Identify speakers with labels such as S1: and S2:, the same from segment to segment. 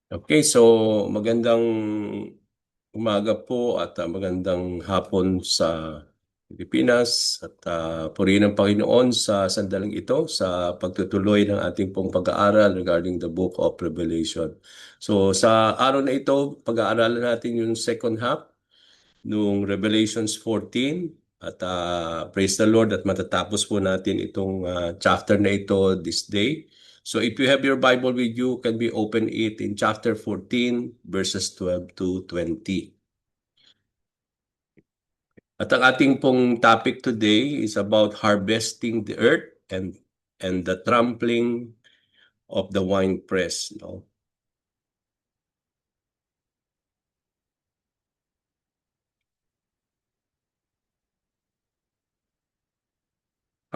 S1: Okay, so magandang umaga po at magandang hapon sa Pilipinas at purihin ng Panginoon sa sandaling ito sa pagtutuloy ng ating pong pag-aaral regarding the Book of Revelation. So sa araw na ito, pag-aaralan natin yung second half nung Revelations 14 at praise the Lord at matatapos po natin itong chapter na ito this day. So if you have your Bible with you, can we open it in chapter 14 verses 12 to 20. At ang ating pong topic today is about harvesting the earth and the trampling of the winepress, no?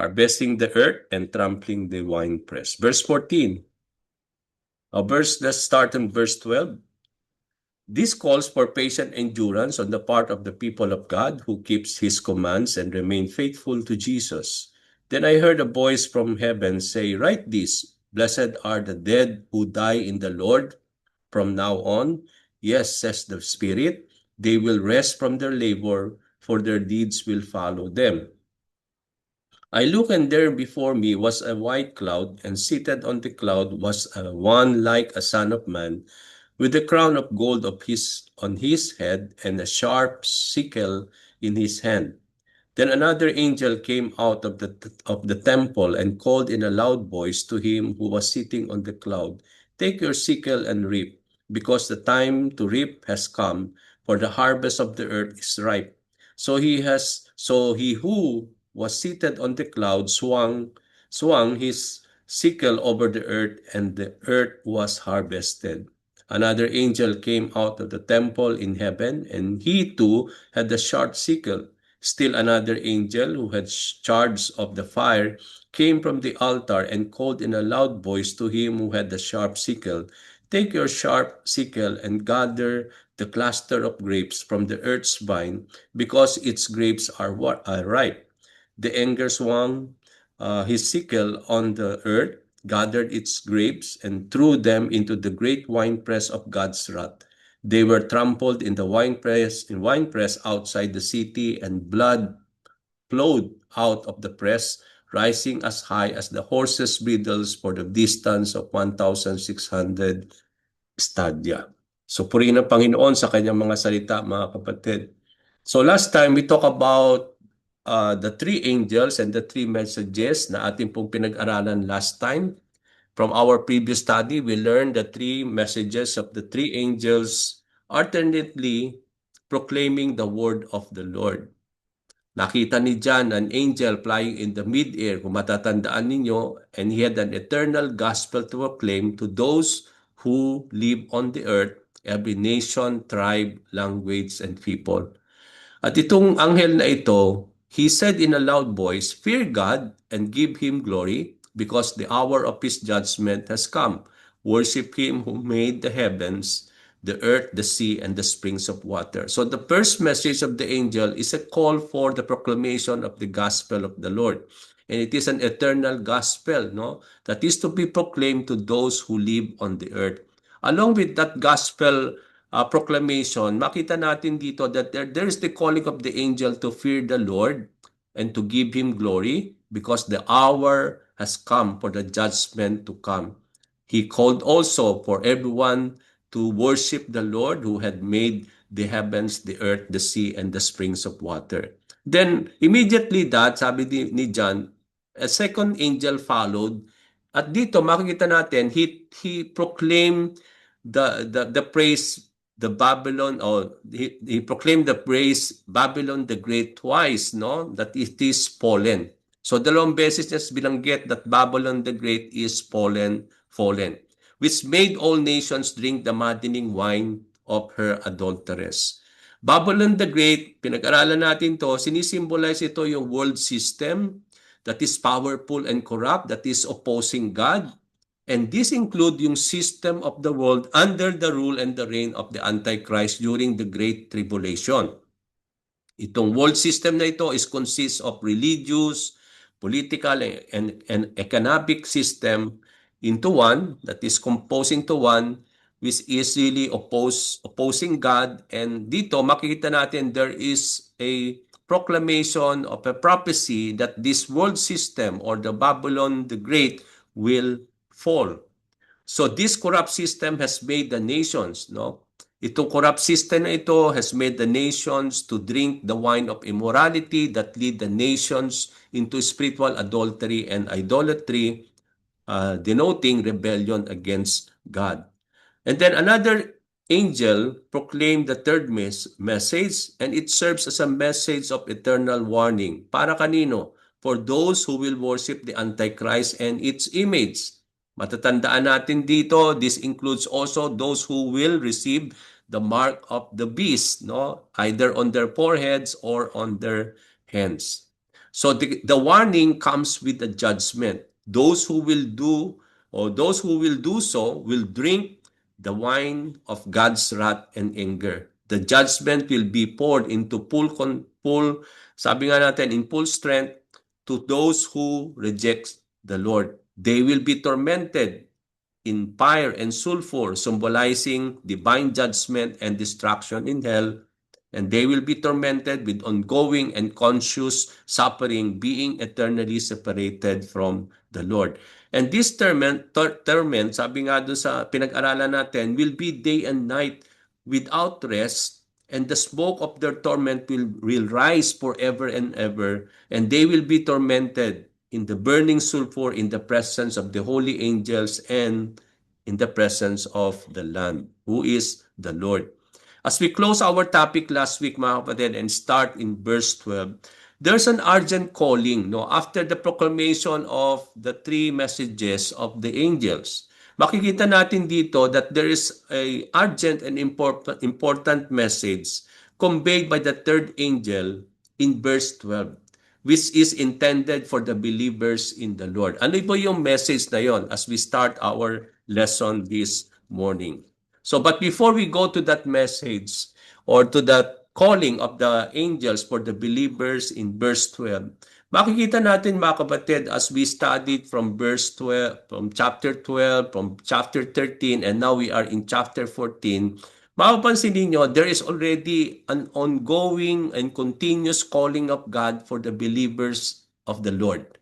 S1: Harvesting the earth and trampling the winepress. Verse 14. Let's start in verse 12. This calls for patient endurance on the part of the people of God who keeps his commands and remain faithful to Jesus. Then I heard a voice from heaven say, "Write this, blessed are the dead who die in the Lord from now on. Yes, says the Spirit, they will rest from their labor, for their deeds will follow them." I looked, and there before me was a white cloud, and seated on the cloud was one like a son of man, with a crown of gold on his head and a sharp sickle in his hand. Then another angel came out of the temple and called in a loud voice to him who was sitting on the cloud, "Take your sickle and reap, because the time to reap has come, for the harvest of the earth is ripe." So he who was seated on the cloud swung his sickle over the earth, and the earth was harvested. Another angel came out of the temple in heaven, and he too had a sharp sickle. Still another angel who had charge of the fire came from the altar and called in a loud voice to him who had the sharp sickle, "Take your sharp sickle and gather the cluster of grapes from the earth's vine, because its grapes are ripe." The anger swung his sickle on the earth, gathered its grapes, and threw them into the great winepress of God's wrath. They were trampled in the winepress outside the city, and blood flowed out of the press, rising as high as the horses' bridles for the distance of 1,600 stadia. So purihin ang Panginoon sa kanyang mga salita, mga kapatid. So last time we talked about the three angels and the three messages na ating pong pinag-aralan last time. From our previous study, we learned the three messages of the three angels alternately proclaiming the word of the Lord. Nakita ni John an angel flying in the mid-air, kung matatandaan ninyo, and he had an eternal gospel to proclaim to those who live on the earth, every nation, tribe, language, and people. At itong anghel na ito, he said in a loud voice, "Fear God and give him glory, because the hour of his judgment has come. Worship him who made the heavens, the earth, the sea, and the springs of water." So the first message of the angel is a call for the proclamation of the gospel of the Lord. And it is an eternal gospel, no, that is to be proclaimed to those who live on the earth. Along with that gospel proclamation, makita natin dito that there is the calling of the angel to fear the Lord and to give him glory, because the hour has come for the judgment to come. He called also for everyone to worship the Lord who had made the heavens, the earth, the sea, and the springs of water. Then, immediately that, sabi ni John, a second angel followed. At dito, makikita natin, he proclaimed the praise the Babylon, or he proclaimed the praise Babylon the Great twice, no? That it is fallen. So dalawang beses niya binanggit that Babylon the Great is fallen, which made all nations drink the maddening wine of her adulteress. Babylon the Great, pinag-aralan natin to, sinisimbolize ito yung world system that is powerful and corrupt, that is opposing God. And this include yung system of the world under the rule and the reign of the Antichrist during the Great Tribulation. Itong world system na ito is consists of religious, political, and economic system into one, that is composing to one, which is really opposing God. And dito makikita natin there is a proclamation of a prophecy that this world system or the Babylon the Great will fall. So this corrupt system has made the nations, no? Itong corrupt system na ito has made the nations to drink the wine of immorality that lead the nations into spiritual adultery and idolatry, denoting rebellion against God. And then another angel proclaimed the third message, and it serves as a message of eternal warning. Para kanino? For those who will worship the Antichrist and its image. Matatandaan natin dito, this includes also those who will receive the mark of the beast, no? Either on their foreheads or on their hands. So the warning comes with a judgment. Those who will do or those who will do so will drink the wine of God's wrath and anger. The judgment will be poured into full, sabi nga natin, in full strength to those who reject the Lord. They will be tormented in fire and sulfur, symbolizing divine judgment and destruction in hell. And they will be tormented with ongoing and conscious suffering, being eternally separated from the Lord. And this torment, sabi nga doon sa pinag-aralan natin, will be day and night without rest, and the smoke of their torment will rise forever and ever, and they will be tormented in the burning sulfur in the presence of the holy angels and in the presence of the Lamb, who is the Lord. As we close our topic last week, mga kapatid, and start in verse 12, there's an urgent calling, no? After the proclamation of the three messages of the angels, makikita natin dito that there is a urgent and important message conveyed by the third angel in verse 12, which is intended for the believers in the Lord. Ano po yung message na yon as we start our lesson this morning? So, but before we go to that message or to that calling of the angels for the believers in verse 12, makikita natin mga kapatid as we studied from verse 12, from chapter 12, from chapter 13, and now we are in chapter 14, mapapansin ninyo, there is already an ongoing and continuous calling of God for the believers of the Lord.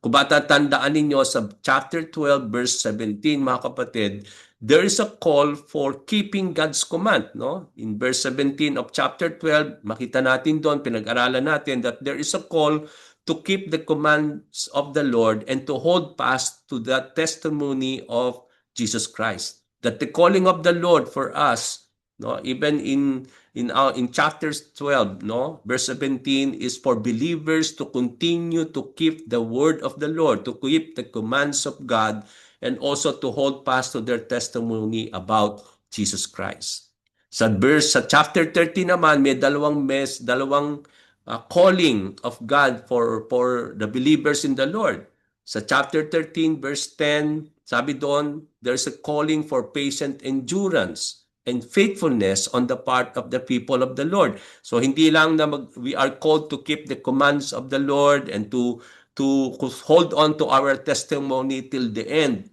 S1: Kung matatandaan ninyo sa chapter 12 verse 17, mga kapatid, there is a call for keeping God's command, no? In verse 17 of chapter 12, makita natin doon, pinag-aralan natin that there is a call to keep the commands of the Lord and to hold fast to the testimony of Jesus Christ. That the calling of the Lord for us, no, even in chapters 12, no, verse 17 is for believers to continue to keep the word of the Lord, to keep the commands of God, and also to hold fast to their testimony about Jesus Christ. Sa chapter 13 naman, may dalawang calling of God for the believers in the Lord. Sa chapter 13 verse 10, sabi doon, there's a calling for patient endurance and faithfulness on the part of the people of the Lord. So hindi lang na we are called to keep the commands of the Lord and to hold on to our testimony till the end,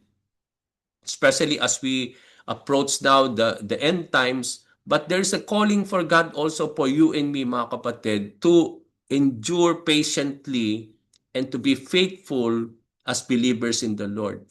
S1: especially as we approach now the end times. But there's a calling for God also for you and me, mga kapatid, to endure patiently and to be faithful as believers in the Lord.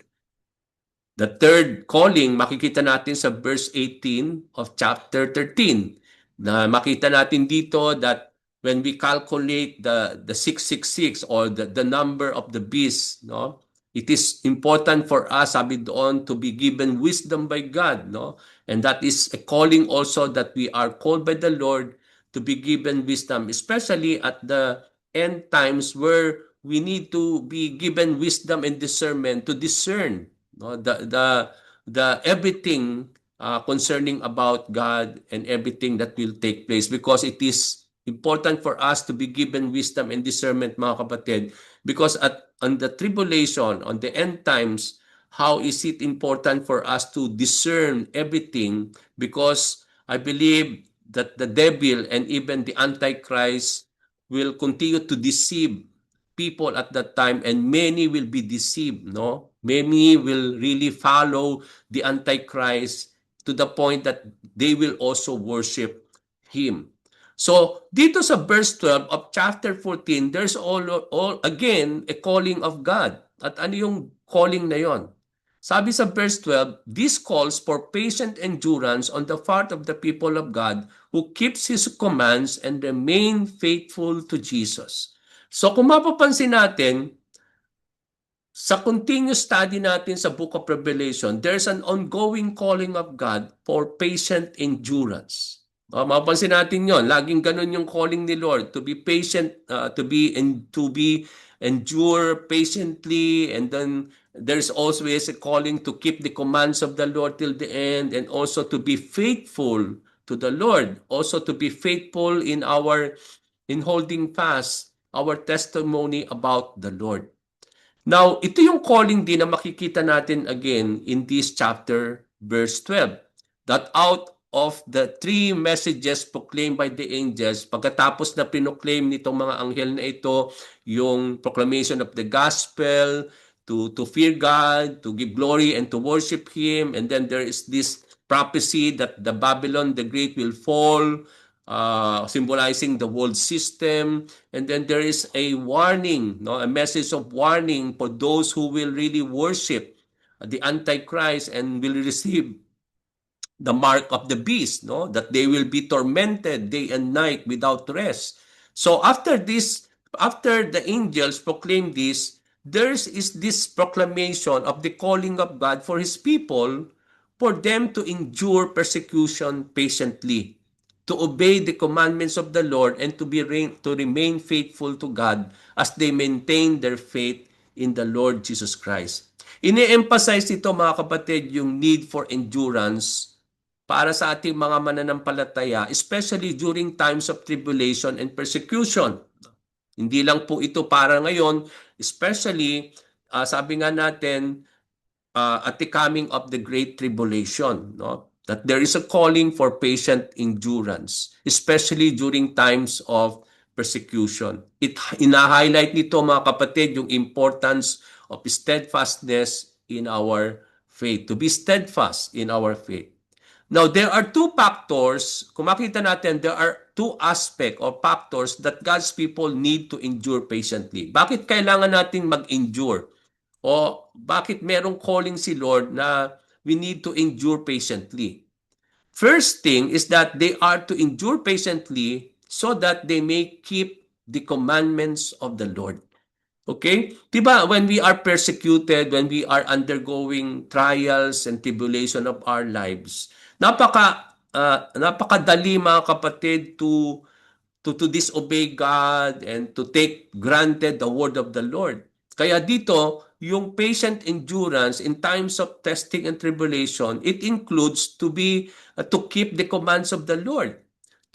S1: The third calling, makikita natin sa verse 18 of chapter 13. Na makita natin dito that when we calculate the 666 or the number of the beast, no? It is important for us, sabi doon, to be given wisdom by God, no? And that is a calling also that we are called by the Lord to be given wisdom, especially at the end times where we need to be given wisdom and discernment to discern, no, the everything concerning about God and everything that will take place, because it is important for us to be given wisdom and discernment, mga kapatid, because on the tribulation, on the end times, how is it important for us to discern everything? Because I believe that the devil and even the Antichrist will continue to deceive people at that time, and many will be deceived, no? Many will really follow the Antichrist to the point that they will also worship Him. So, dito sa verse 12 of chapter 14, there's all again a calling of God. At ano yung calling na yon? Sabi sa verse 12, this calls for patient endurance on the part of the people of God who keeps His commands and remain faithful to Jesus. So kung mapapansin natin, sa continuous study natin sa Book of Revelation, there's an ongoing calling of God for patient endurance. Mapapansin natin yon, laging ganun yung calling ni Lord, to be patient, to be endure patiently, and then there's always a calling to keep the commands of the Lord till the end, and also to be faithful to the Lord, also to be faithful in holding fast our testimony about the Lord. Now, ito yung calling din na makikita natin again in this chapter, verse 12. That out of the three messages proclaimed by the angels, pagkatapos na pinoclaim nitong mga anghel na ito, yung proclamation of the gospel, to fear God, to give glory and to worship Him, and then there is this prophecy that the Babylon the Great will fall, symbolizing the world system. And then there is a warning, no, a message of warning for those who will really worship the Antichrist and will receive the mark of the beast, no, that they will be tormented day and night without rest. So after the angels proclaim this, there is this proclamation of the calling of God for His people, for them to endure persecution patiently, to obey the commandments of the Lord, and to remain faithful to God as they maintain their faith in the Lord Jesus Christ. Ini-emphasize ito, mga kapatid, yung need for endurance para sa ating mga mananampalataya, especially during times of tribulation and persecution. Hindi lang po ito para ngayon, especially, sabi nga natin, at the coming of the great tribulation, no? That there is a calling for patient endurance, especially during times of persecution. Ina-highlight nito, mga kapatid, yung importance of steadfastness in our faith, to be steadfast in our faith. Now, there are two factors, kung makita natin, there are two aspects or factors that God's people need to endure patiently. Bakit kailangan natin mag-endure? O bakit merong calling si Lord na we need to endure patiently? First thing is that they are to endure patiently so that they may keep the commandments of the Lord. Okay? Diba, when we are persecuted, when we are undergoing trials and tribulation of our lives, napakadali, mga kapatid, to disobey God and to take granted the word of the Lord. Kaya dito, yung patient endurance in times of testing and tribulation, it includes to keep the commands of the Lord.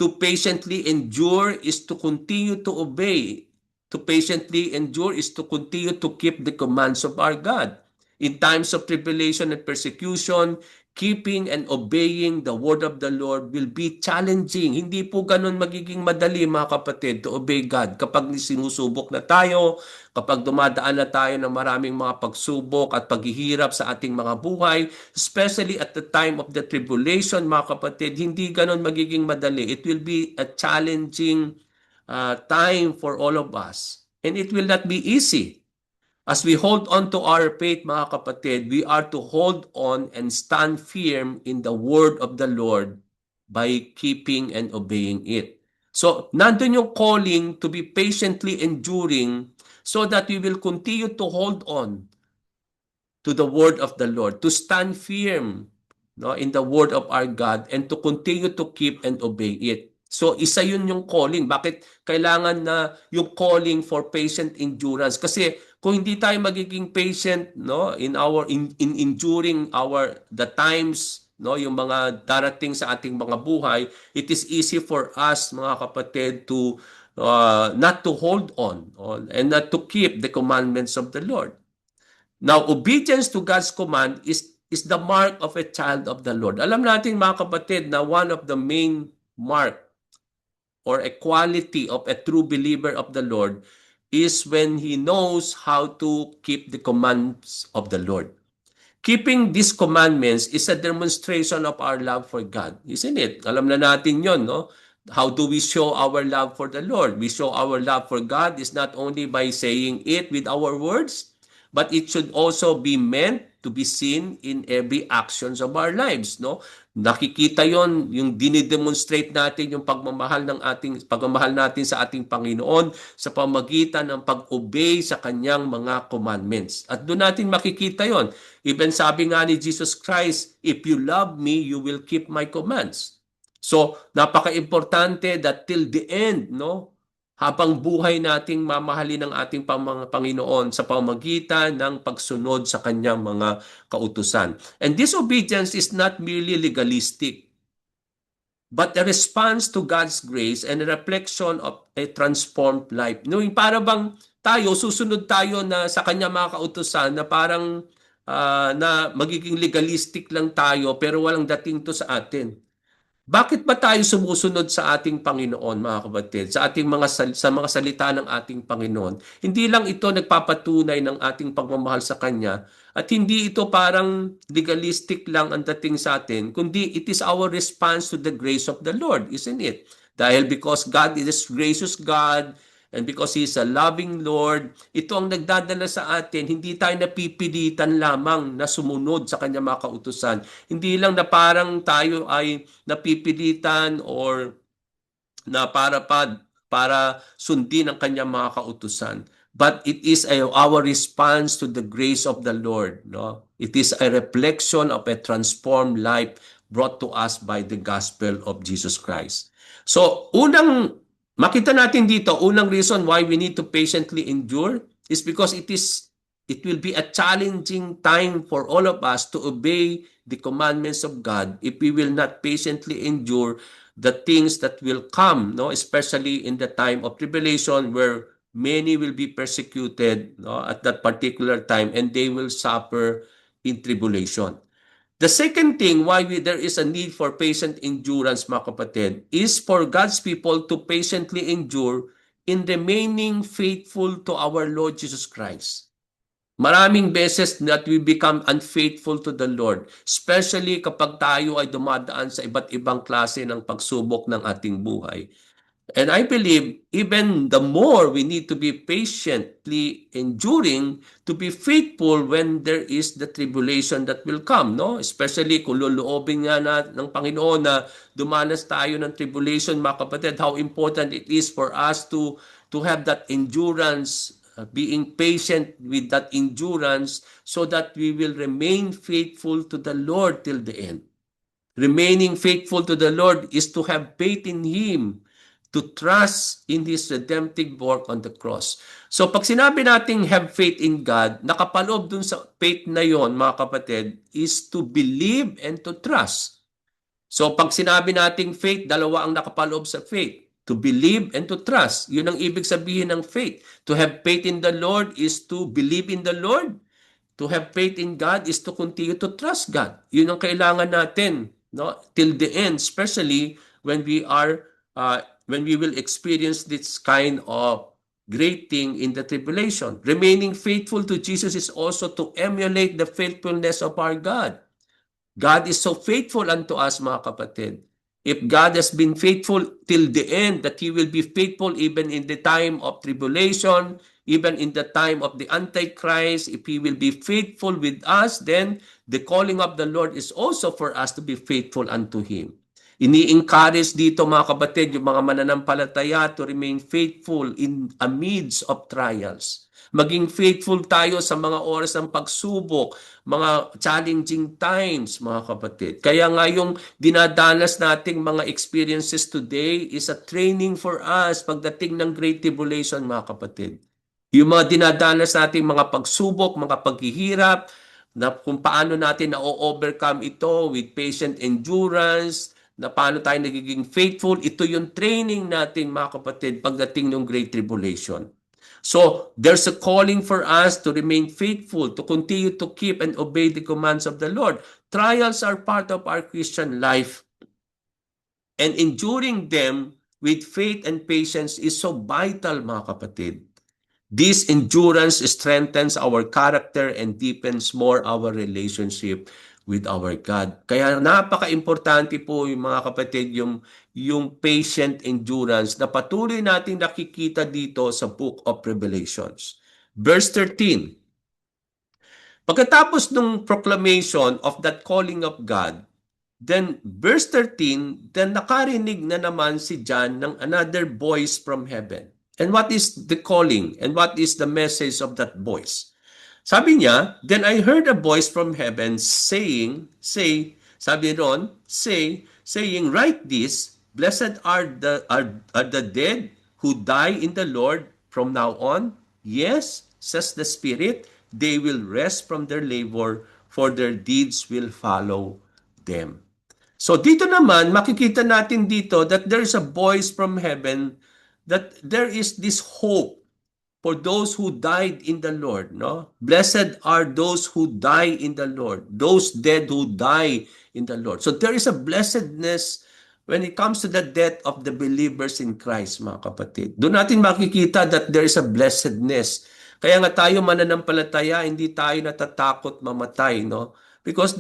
S1: To patiently endure is to continue to obey. To patiently endure is to continue to keep the commands of our God. In times of tribulation and persecution, keeping and obeying the word of the Lord will be challenging. Hindi po ganun magiging madali, mga kapatid, to obey God. Kapag sinusubok na tayo, kapag dumadaan na tayo ng maraming mga pagsubok at paghihirap sa ating mga buhay, especially at the time of the tribulation, mga kapatid, hindi ganun magiging madali. It will be a challenging time for all of us. And it will not be easy. As we hold on to our faith, mga kapatid, we are to hold on and stand firm in the word of the Lord by keeping and obeying it. So, nandun yung calling to be patiently enduring so that we will continue to hold on to the word of the Lord, to stand firm, no, in the word of our God, and to continue to keep and obey it. So, isa yun yung calling. Bakit kailangan na yung calling for patient endurance? Kasi kung hindi tayo magiging patient, no, in enduring the times, no, yung mga darating sa ating mga buhay, it is easy for us, mga kapatid, to not to hold on and not to keep the commandments of the Lord. Now, obedience to God's command is the mark of a child of the Lord. Alam natin, mga kapatid, na one of the main mark or a quality of a true believer of the Lord is when he knows how to keep the commands of the Lord. Keeping these commandments is a demonstration of our love for God, isn't it? Alam na natin yon, no? How do we show our love for the Lord? We show our love for God is not only by saying it with our words, but it should also be meant to be seen in every actions of our lives, no? Nakikita yon yung dinidemonstrate natin yung pagmamahal natin sa ating Panginoon sa pamagitan ng pag-obey sa kanyang mga commandments. At doon natin makikita yon. Even sabi nga ni Jesus Christ, if you love me, you will keep my commands. So, napaka-importante that till the end, no? Habang buhay nating mamahalin ng ating Panginoon sa pamagitan ng pagsunod sa kanyang mga kautusan. And this obedience is not merely legalistic, but a response to God's grace and a reflection of a transformed life. No, yung para bang susunod tayo na sa kanyang mga kautusan na parang na magiging legalistic lang tayo pero walang dating to sa atin. Bakit ba tayo sumusunod sa ating Panginoon, mga kapatid? Sa ating sa mga salita ng ating Panginoon. Hindi lang ito nagpapatunay ng ating pagmamahal sa Kanya at hindi ito parang legalistic lang ang dating sa atin, kundi it is our response to the grace of the Lord, isn't it? Dahil because God is a gracious God, and because He is a loving Lord, ito ang nagdadala sa atin, hindi tayo napipilitan lamang na sumunod sa kanyang mga kautusan. Hindi lang na parang tayo ay napipilitan or na para sundin ang kanyang mga kautusan. But it is our response to the grace of the Lord. No? It is a reflection of a transformed life brought to us by the gospel of Jesus Christ. So, makita natin dito, unang reason why we need to patiently endure is because it will be a challenging time for all of us to obey the commandments of God if we will not patiently endure the things that will come, no? Especially in the time of tribulation where many will be persecuted, no? At that particular time, and they will suffer in tribulation. The second thing why there is a need for patient endurance, mga kapatid, is for God's people to patiently endure in remaining faithful to our Lord Jesus Christ. Maraming beses that we become unfaithful to the Lord, especially kapag tayo ay dumadaan sa iba't ibang klase ng pagsubok ng ating buhay. And I believe even the more we need to be patiently enduring to be faithful when there is the tribulation that will come, no? Especially kung loloobin nga ng Panginoon na dumanas tayo ng tribulation, mga kapatid, how important it is for us to have that endurance, being patient with that endurance so that we will remain faithful to the Lord till the end. Remaining faithful to the Lord is to have faith in Him, to trust in His redemptive work on the cross. So pag sinabi nating have faith in God, nakapaloob dun sa faith na yon, mga kapatid, is to believe and to trust. So pag sinabi nating faith, dalawa ang nakapaloob sa faith. To believe and to trust. Yun ang ibig sabihin ng faith. To have faith in the Lord is to believe in the Lord. To have faith in God is to continue to trust God. Yun ang kailangan natin, no? Till the end, especially when we will experience this kind of great thing in the tribulation. Remaining faithful to Jesus is also to emulate the faithfulness of our God. God is so faithful unto us, mga kapatid. If God has been faithful till the end, that He will be faithful even in the time of tribulation, even in the time of the Antichrist. If He will be faithful with us, then the calling of the Lord is also for us to be faithful unto Him. Ini-encourage dito, mga kapatid, yung mga mananampalataya to remain faithful in amidst of trials. Maging faithful tayo sa mga oras ng pagsubok, mga challenging times, mga kapatid. Kaya nga yung dinadanas nating mga experiences today is a training for us pagdating ng Great Tribulation, mga kapatid. Yung mga dinadanas nating mga pagsubok, mga paghihirap, na kung paano natin na-overcome ito with patient endurance, na paano tayo nagiging faithful, ito yung training natin, mga kapatid, pagdating ng Great Tribulation. So, there's a calling for us to remain faithful, to continue to keep and obey the commands of the Lord. Trials are part of our Christian life. And enduring them with faith and patience is so vital, mga kapatid. This endurance strengthens our character and deepens more our relationship with our God. Kaya napaka-importante po yung mga kapatid, yung patient endurance na patuloy nating nakikita dito sa Book of Revelations. Verse 13, pagkatapos ng proclamation of that calling of God, then verse 13, then nakarinig na naman si John ng another voice from heaven. And what is the calling? And what is the message of that voice? Sabi niya, then I heard a voice from heaven sabi ron, saying, write this, blessed are the dead who die in the Lord from now on. Yes, says the Spirit, they will rest from their labor, for their deeds will follow them. So dito naman, makikita natin dito that there is a voice from heaven, that there is this hope for those who died in the Lord, no? Blessed are those who die in the Lord, those dead who die in the Lord. So there is a blessedness when it comes to the death of the believers in Christ, mga kapatid. Doon natin makikita that there is a blessedness. Kaya nga tayo mananampalataya, hindi tayo natatakot mamatay, no? Because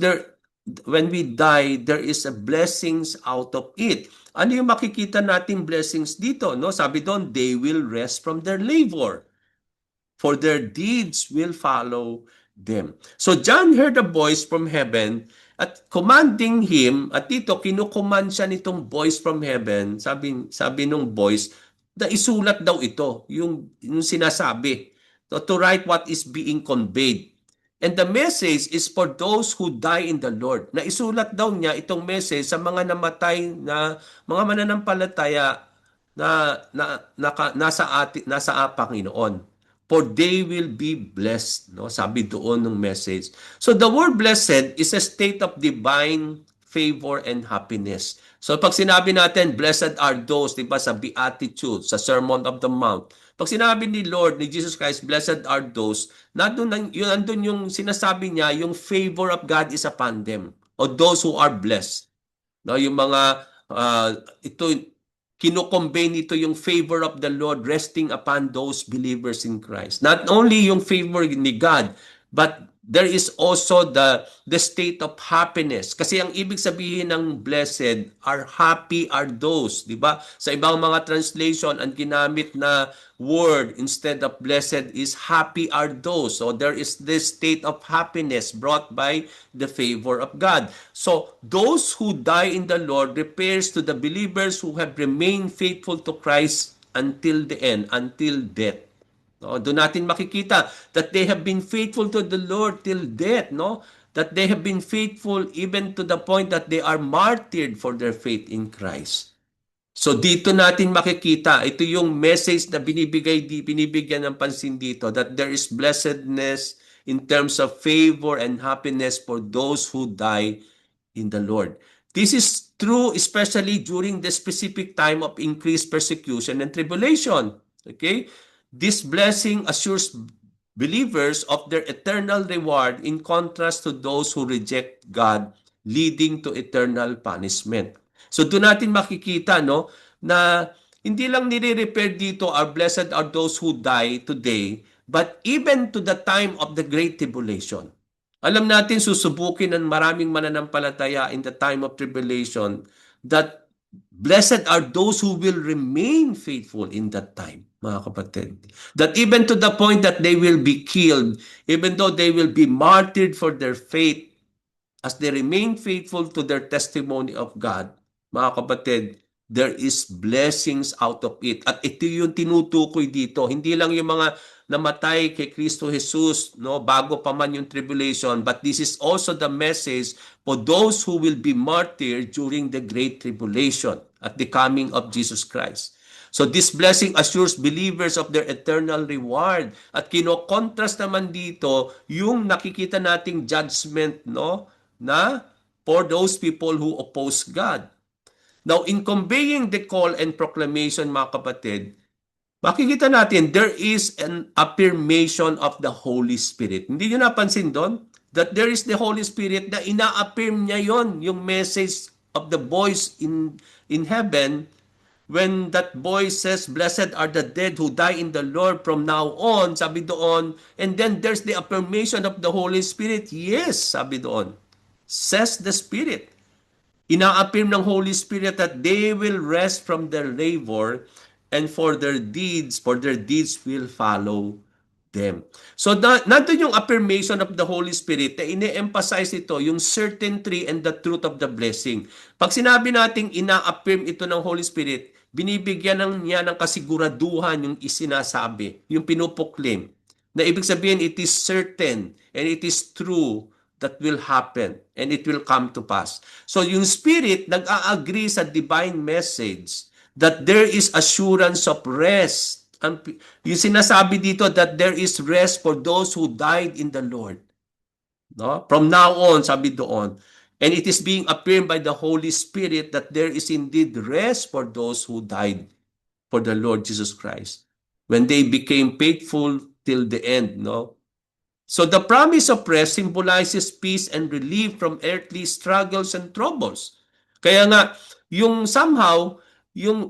S1: when we die, there is a blessings out of it. Ano yung makikita nating blessings dito, no? Sabi doon, they will rest from their labor, for their deeds will follow them. So John heard a voice from heaven at commanding him, at dito kinukommand siya nitong voice from heaven, sabi nung voice, na isulat daw ito, yung sinasabi, to write what is being conveyed. And the message is for those who die in the Lord. Na isulat daw niya itong message sa mga namatay na mga mananampalataya nasa Panginoon. For they will be blessed, no? Sabi doon ng message. So the word blessed is a state of divine favor and happiness. So pag sinabi natin, blessed are those, di ba, sa Beatitudes, sa Sermon of the Mount, pag sinabi ni Lord, ni Jesus Christ, blessed are those, nandun yung sinasabi niya, yung favor of God is upon them, o those who are blessed. No, yung mga, ito, kino-convey nito yung favor of the Lord resting upon those believers in Christ. Not only yung favor ni God, but there is also the state of happiness. Kasi ang ibig sabihin ng blessed are happy are those, di ba? Sa ibang mga translation, ang ginamit na word instead of blessed is happy are those. So there is this state of happiness brought by the favor of God. So those who die in the Lord refers to the believers who have remained faithful to Christ until the end, until death. No, doon natin makikita that they have been faithful to the Lord till death, no? That they have been faithful even to the point that they are martyred for their faith in Christ. So dito natin makikita, ito yung message na binibigyan ng pansin dito, that there is blessedness in terms of favor and happiness for those who die in the Lord. This is true especially during the specific time of increased persecution and tribulation. Okay? This blessing assures believers of their eternal reward in contrast to those who reject God, leading to eternal punishment. So doon natin makikita, no, na hindi lang nire-repair dito, are blessed are those who die today, but even to the time of the great tribulation. Alam natin susubukin ng maraming mananampalataya in the time of tribulation, that blessed are those who will remain faithful in that time, mga kapatid. That even to the point that they will be killed, even though they will be martyred for their faith, as they remain faithful to their testimony of God, mga kapatid, there is blessings out of it. At ito yung tinutukoy dito. Hindi lang yung mga namatay kay Kristo Jesus, no, bago pa man yung tribulation, but this is also the message for those who will be martyred during the great tribulation at the coming of Jesus Christ. So this blessing assures believers of their eternal reward. At kino-contrast naman dito yung nakikita nating judgment, no, na for those people who oppose God. Now, in conveying the call and proclamation, mga kapatid, makikita natin, there is an affirmation of the Holy Spirit. Hindi nyo napansin doon? That there is the Holy Spirit na ina-affirm niya yon, yung message of the voice in heaven, when that boy says, "Blessed are the dead who die in the Lord from now on," sabi doon, and then there's the affirmation of the Holy Spirit. Yes, sabi doon. Says the Spirit. Ina-affirm ng Holy Spirit that they will rest from their labor and for their deeds will follow them. So nandun yung affirmation of the Holy Spirit na ine-emphasize ito, yung certainty and the truth of the blessing. Pag sinabi nating ina-affirm ito ng Holy Spirit, binibigyan niya ng kasiguraduhan yung isinasabi, yung pinupuklaim. Na ibig sabihin, it is certain and it is true that will happen and it will come to pass. So yung Spirit nag-a-agree sa divine message that there is assurance of rest. Yung sinasabi dito that there is rest for those who died in the Lord. No? From now on, sabi doon, and it is being affirmed by the Holy Spirit that there is indeed rest for those who died for the Lord Jesus Christ when they became faithful till the end. No? So the promise of rest symbolizes peace and relief from earthly struggles and troubles. Kaya nga, yung somehow,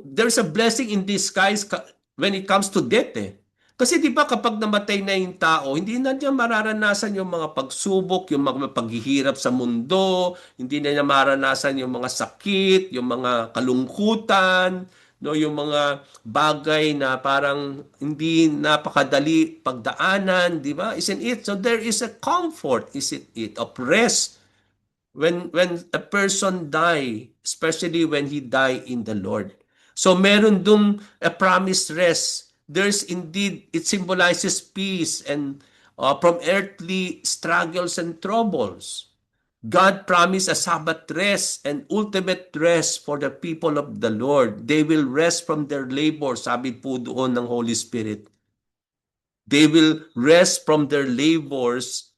S1: there's a blessing in disguise when it comes to death eh. Kasi di ba kapag namatay na yung tao, hindi na niya mararanasan yung mga pagsubok, yung mga paghihirap sa mundo, hindi na niya mararanasan yung mga sakit, yung mga kalungkutan, no, yung mga bagay na parang hindi napakadali pagdaanan, di ba? Isn't it? So there is a comfort, isn't it, of rest when a person die, especially when he die in the Lord. So meron dong a promised rest. There's indeed, it symbolizes peace and from earthly struggles and troubles. God promised a Sabbath rest and ultimate rest for the people of the Lord. They will rest from their labor, sabi po doon ng Holy Spirit. They will rest from their labors,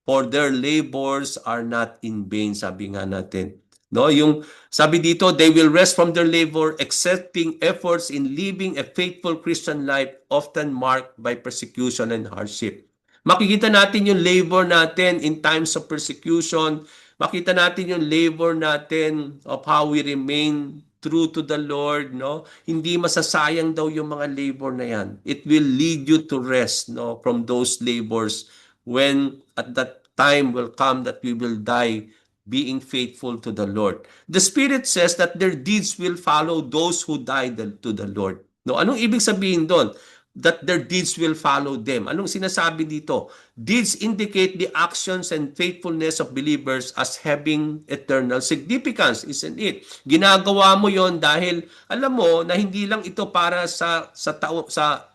S1: for their labors are not in vain, sabi nga natin. No, yung sabi dito, they will rest from their labor, accepting efforts in living a faithful Christian life, often marked by persecution and hardship. Makikita natin yung labor natin in times of persecution. Makita natin yung labor natin of how we remain true to the Lord, no? Hindi masasayang daw yung mga labor na yan. It will lead you to rest, no, from those labors when at that time will come that we will die being faithful to the Lord. The Spirit says that their deeds will follow those who died to the Lord. No, anong ibig sabihin doon? That their deeds will follow them. Anong sinasabi dito? Deeds indicate the actions and faithfulness of believers as having eternal significance, isn't it? Ginagawa mo yon dahil alam mo na hindi lang ito para sa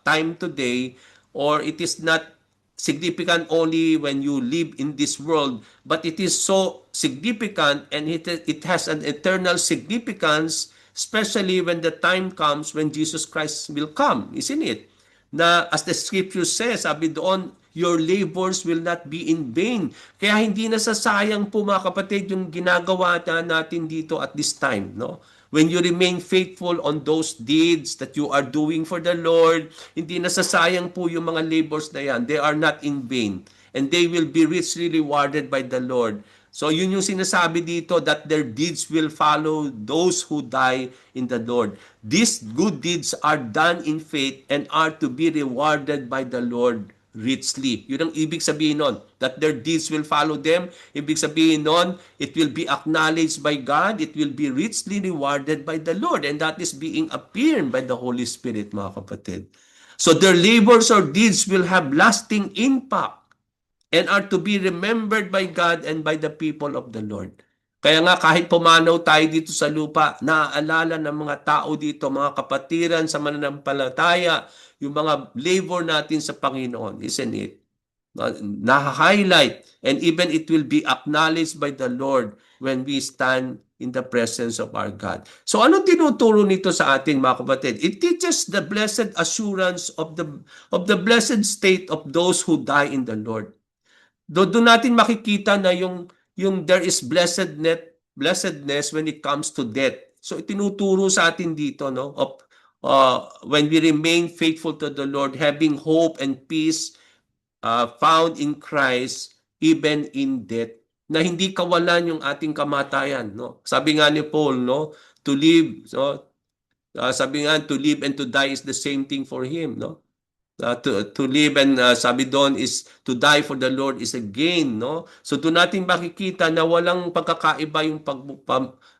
S1: time today, or it is not significant only when you live in this world, but it is so significant and it has an eternal significance, especially when the time comes when Jesus Christ will come, isn't it? Na as the scripture says, sabi doon, your labors will not be in vain. Kaya hindi nasasayang po mga kapatid yung ginagawa natin dito at this time, no? When you remain faithful on those deeds that you are doing for the Lord, hindi nasasayang po yung mga labors na yan. They are not in vain. And they will be richly rewarded by the Lord. So yun yung sinasabi dito, that their deeds will follow those who die in the Lord. These good deeds are done in faith and are to be rewarded by the Lord richly. Yun ang ibig sabihin nun, that their deeds will follow them. Ibig sabihin nun, it will be acknowledged by God, it will be richly rewarded by the Lord, and that is being affirmed by the Holy Spirit, mga kapatid. So their labors or deeds will have lasting impact and are to be remembered by God and by the people of the Lord. Kaya nga kahit pumanaw tayo dito sa lupa, naaalala ng mga tao dito, mga kapatiran sa mananampalataya, yung mga labor natin sa Panginoon, isn't it? Na-highlight and even it will be acknowledged by the Lord when we stand in the presence of our God. So anong tinuturo nito sa atin, mga kapatid? It teaches the blessed assurance of the blessed state of those who die in the Lord. Doon natin makikita na yung there is blessedness when it comes to death. So itinuturo sa atin dito, no, of when we remain faithful to the Lord, having hope and peace found in Christ even in death, na hindi kawalan yung ating kamatayan, no. Sabi nga ni Paul, no, to live, no, Sabi nga, to live and to die is the same thing for him, no? To live and sabi doon is to die for the Lord is a gain, no? So doon natin makikita na walang pagkakaiba yung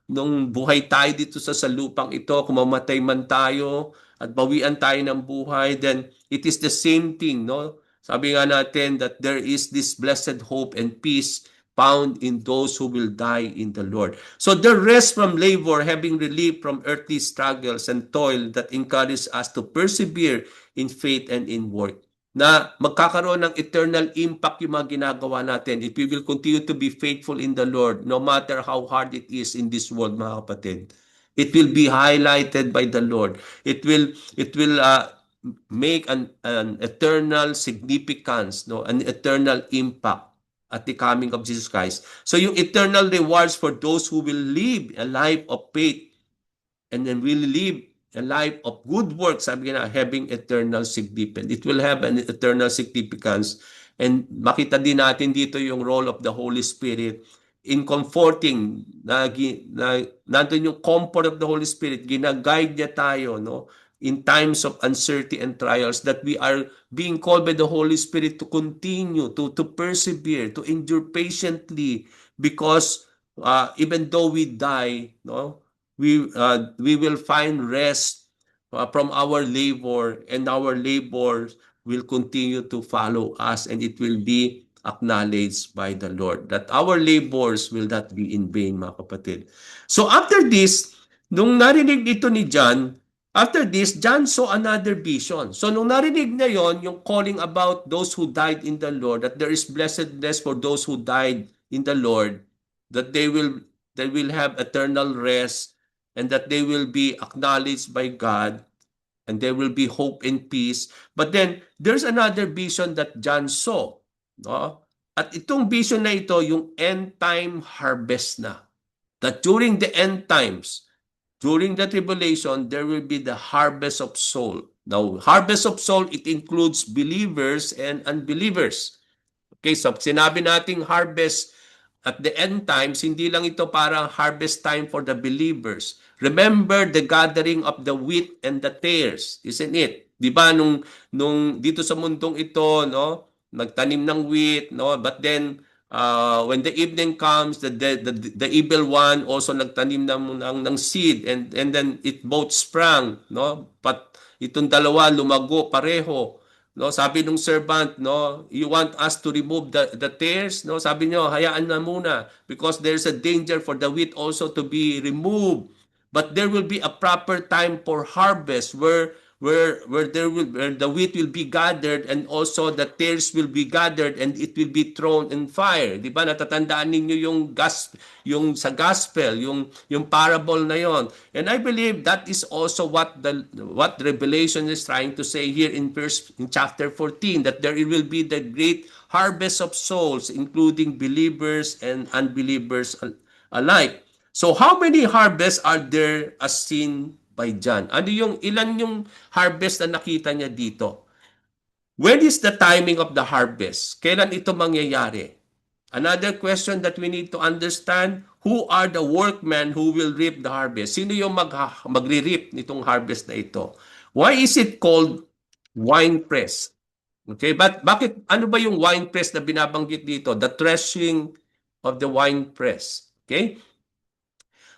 S1: nung buhay tayo dito sa lupang ito, kung mamatay man tayo at bawian tayo ng buhay, then it is the same thing, no? Sabi nga natin that there is this blessed hope and peace found in those who will die in the Lord. So the rest from labor, having relief from earthly struggles and toil that encourage us to persevere in faith and in work, na magkakaroon ng eternal impact yung mga ginagawa natin if we will continue to be faithful in the Lord, no matter how hard it is in this world, mga kapatid. It will be highlighted by the Lord. It will make an eternal significance, no, an eternal impact at the coming of Jesus Christ. So yung eternal rewards for those who will live a life of faith and then will live a life of good works, sabi nga, having eternal significance. It will have an eternal significance. And makita din natin dito yung role of the Holy Spirit in comforting, nandun yung comfort of the Holy Spirit, ginaguide niya tayo, no? In times of uncertainty and trials, that we are being called by the Holy Spirit to continue, to persevere, to endure patiently, because even though we die, no, we will find rest from our labor, and our labor will continue to follow us, and it will be acknowledged by the Lord, that our labors will not be in vain, mga kapatid. So after this, nung narinig ito ni John, after this, John saw another vision. So nung narinig na yon, yung calling about those who died in the Lord, that there is blessedness for those who died in the Lord, that they will have eternal rest, and that they will be acknowledged by God, and there will be hope and peace. But then, there's another vision that John saw. No? At itong vision na ito, yung end time harvest na. That during the end times, during the tribulation, there will be the harvest of soul. Now, harvest of soul, it includes believers and unbelievers. Okay, so sinabi nating harvest at the end times, hindi lang ito parang harvest time for the believers. Remember the gathering of the wheat and the tares, isn't it? 'Di ba nung dito sa mundong ito, no, nagtanim ng wheat, no, but then when the evening comes, the evil one also nagtanim ng seed, and then it both sprang, no, but itong dalawa lumago pareho. No, sabi nung servant, no, you want us to remove the tares, no? Sabi niyo, hayaan na muna, because there's a danger for the wheat also to be removed. But there will be a proper time for harvest, where the wheat will be gathered, and also the tares will be gathered, and it will be thrown in fire. Di ba? Natatandaan ninyo yung sa gospel, yung parable na yon. And I believe that is also what Revelation is trying to say here in chapter 14, that there will be the great harvest of souls, including believers and unbelievers alike. So how many harvests are there as seen by John? Ilan yung harvest na nakita niya dito? When is the timing of the harvest? Kailan ito mangyayari? Another question that we need to understand, who are the workmen who will reap the harvest? Sino yung magre-reap nitong harvest na ito? Why is it called wine press? Okay, but bakit, ano ba yung wine press na binabanggit dito? The threshing of the wine press. Okay?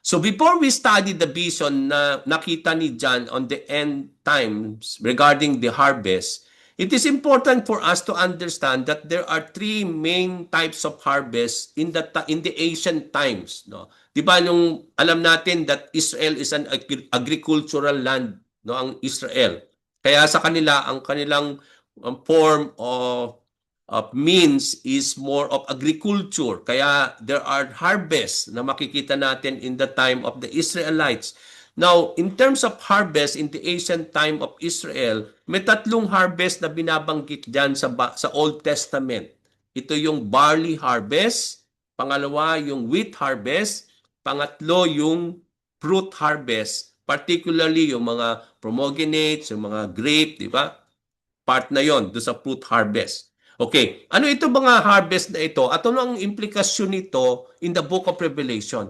S1: So before we study the vision na nakita ni John on the end times regarding the harvest, it is important for us to understand that there are three main types of harvest in the ancient times, no? 'Di ba nung alam natin that Israel is an agricultural land, no, ang Israel. Kaya sa kanila ang kanilang form of means is more of agriculture. Kaya there are harvests na makikita natin in the time of the Israelites. Now, in terms of harvest in the ancient time of Israel, may tatlong harvest na binabanggit dyan sa Old Testament. Ito yung barley harvest, pangalawa yung wheat harvest, pangatlo yung fruit harvest, particularly yung mga pomegranates, yung mga grape, di ba? Part na yon do sa fruit harvest. Okay, ano ito mga harvest na ito? At ano ang implikasyon nito in the book of Revelation?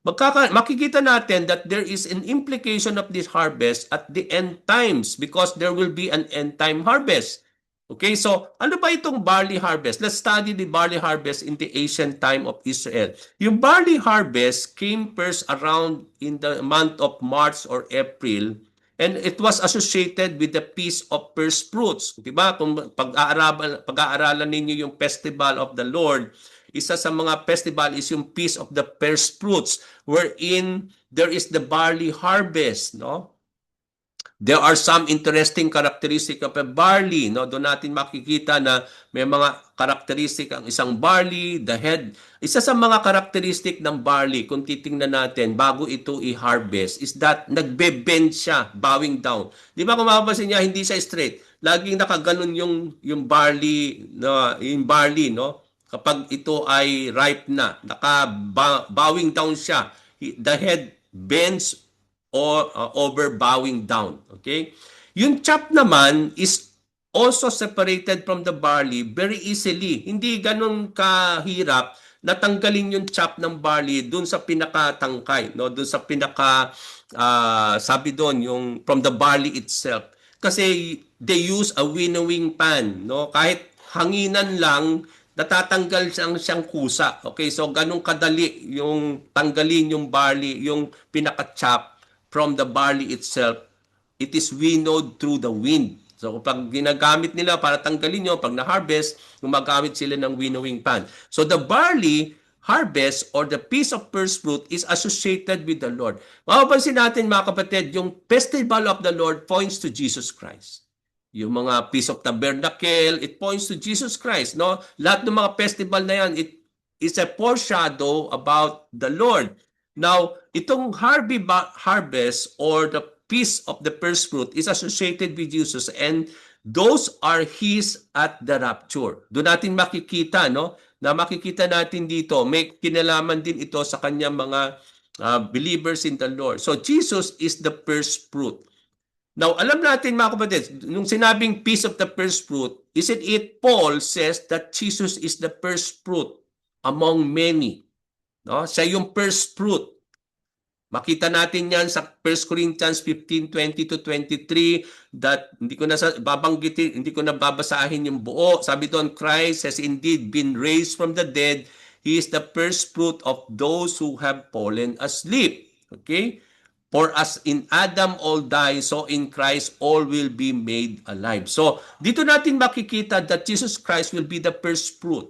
S1: makikita natin that there is an implication of this harvest at the end times because there will be an end time harvest. Okay, so ano ba itong barley harvest? Let's study the barley harvest in the ancient time of Israel. Yung barley harvest came first around in the month of March or April, and it was associated with the Feast of First Fruits. Diba? Kung pag-aaralan ninyo yung Festival of the Lord, isa sa mga festival is yung Feast of the First Fruits, wherein there is the barley harvest, no? There are some interesting characteristic of a barley, no? Doon natin makikita na may mga characteristic ang isang barley, the head. Isa sa mga characteristic ng barley, kung titingnan natin bago ito i-harvest, is that nagbe-bend siya, bowing down. Di ba kung mapapansin niya, hindi siya straight. Laging nakaganon yung barley, no? Kapag ito ay ripe na, naka-bowing down siya. The head bends or over bowing down. Okay? Yung chaff naman is also separated from the barley very easily. Hindi ganun kahirap natanggalin yung chaff ng barley dun sa pinakatangkay, no? Dun sa sabi doon yung from the barley itself. Kasi they use a winnowing pan, no? Kahit hanginan lang natatanggal siyang kusa. Okay, so ganun kadali yung tanggalin yung barley, yung pinaka-chop from the barley itself. It is winnowed through the wind. So kapag ginagamit nila para tanggalin yun, pag na-harvest, gumagamit sila ng winnowing pan. So the barley harvest or the Feast of First Fruit is associated with the Lord. Mapapansin natin mga kapatid, yung Festival of the Lord points to Jesus Christ. Yung mga Feast of Tabernacle, it points to Jesus Christ. No? Lahat ng mga festival na yan, it is a foreshadow about the Lord. Now, itong harvest or the Feast of the First Fruit is associated with Jesus, and those are His at the rapture. Doon natin makikita, no? Na makikita natin dito, may kinalaman din ito sa kanyang mga believers in the Lord. So, Jesus is the first fruit. Now, alam natin mga kapatid, nung sinabing Feast of the First Fruit, isn't it Paul says that Jesus is the first fruit among many. No? Siya yung first fruit. Makita natin yan sa 1 Corinthians 15:20-23 that hindi ko na babasahin yung buo. Sabi doon, Christ has indeed been raised from the dead. He is the first fruit of those who have fallen asleep. Okay? For as in Adam all die, so in Christ all will be made alive. So, dito natin makikita that Jesus Christ will be the first fruit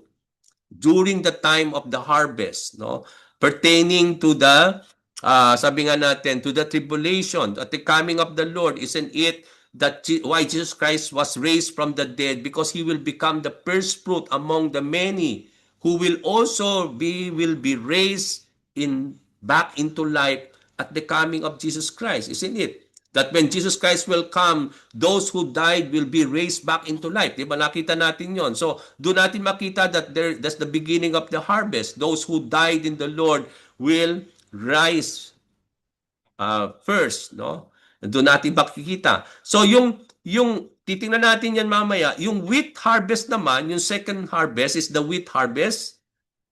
S1: during the time of the harvest, no? Pertaining to the sabi nga natin, to the tribulation, at the coming of the Lord. Isn't it that why Jesus Christ was raised from the dead? Because He will become the first fruit among the many who will also will be raised back into life at the coming of Jesus Christ. Isn't it? That when Jesus Christ will come, those who died will be raised back into life. Diba? Nakita natin yon. So, doon natin makita that that's the beginning of the harvest. Those who died in the Lord will rise first, no? Doon natin makikita. So, yung titingnan natin yan mamaya, yung wheat harvest naman, yung second harvest is the wheat harvest.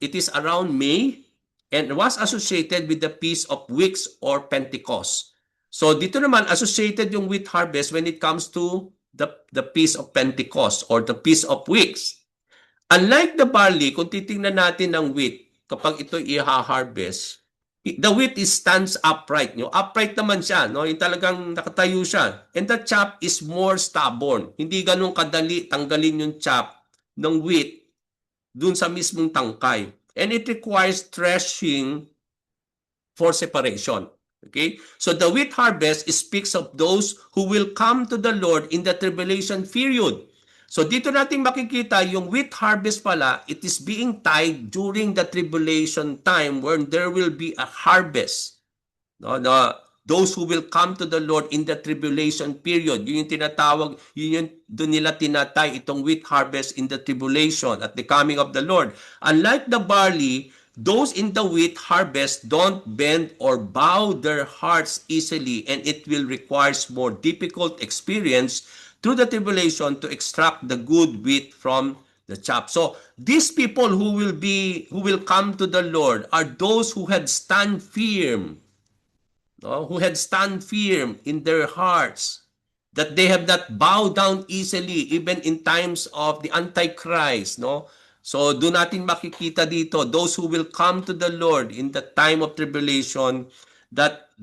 S1: It is around May and was associated with the Feast of Weeks or Pentecost. So dito naman associated yung wheat harvest when it comes to the Feast of Pentecost or the Feast of Weeks. Unlike the barley, kung titingnan natin ng wheat, kapag ito i-harvest, the wheat stands upright. No? Upright naman siya. No? Yung talagang nakatayo siya. And the chaff is more stubborn. Hindi ganun kadali tanggalin yung chaff ng wheat dun sa mismong tangkay. And it requires threshing for separation. Okay? So the wheat harvest speaks of those who will come to the Lord in the tribulation period. So dito natin makikita yung wheat harvest pala, it is being tied during the tribulation time when there will be a harvest. No, those who will come to the Lord in the tribulation period. Yun yung tinatawag, yun yung doon nila tinatay itong wheat harvest in the tribulation at the coming of the Lord. Unlike the barley, those in the wheat harvest don't bend or bow their hearts easily, and it will require more difficult experience through the tribulation to extract the good wheat from the chaff. So these people who will come to the Lord are those who had stand firm, no? Who had stand firm in their hearts, that they have not bowed down easily even in times of the Antichrist, no? So do natin makikita dito those who will come to the Lord in the time of tribulation, that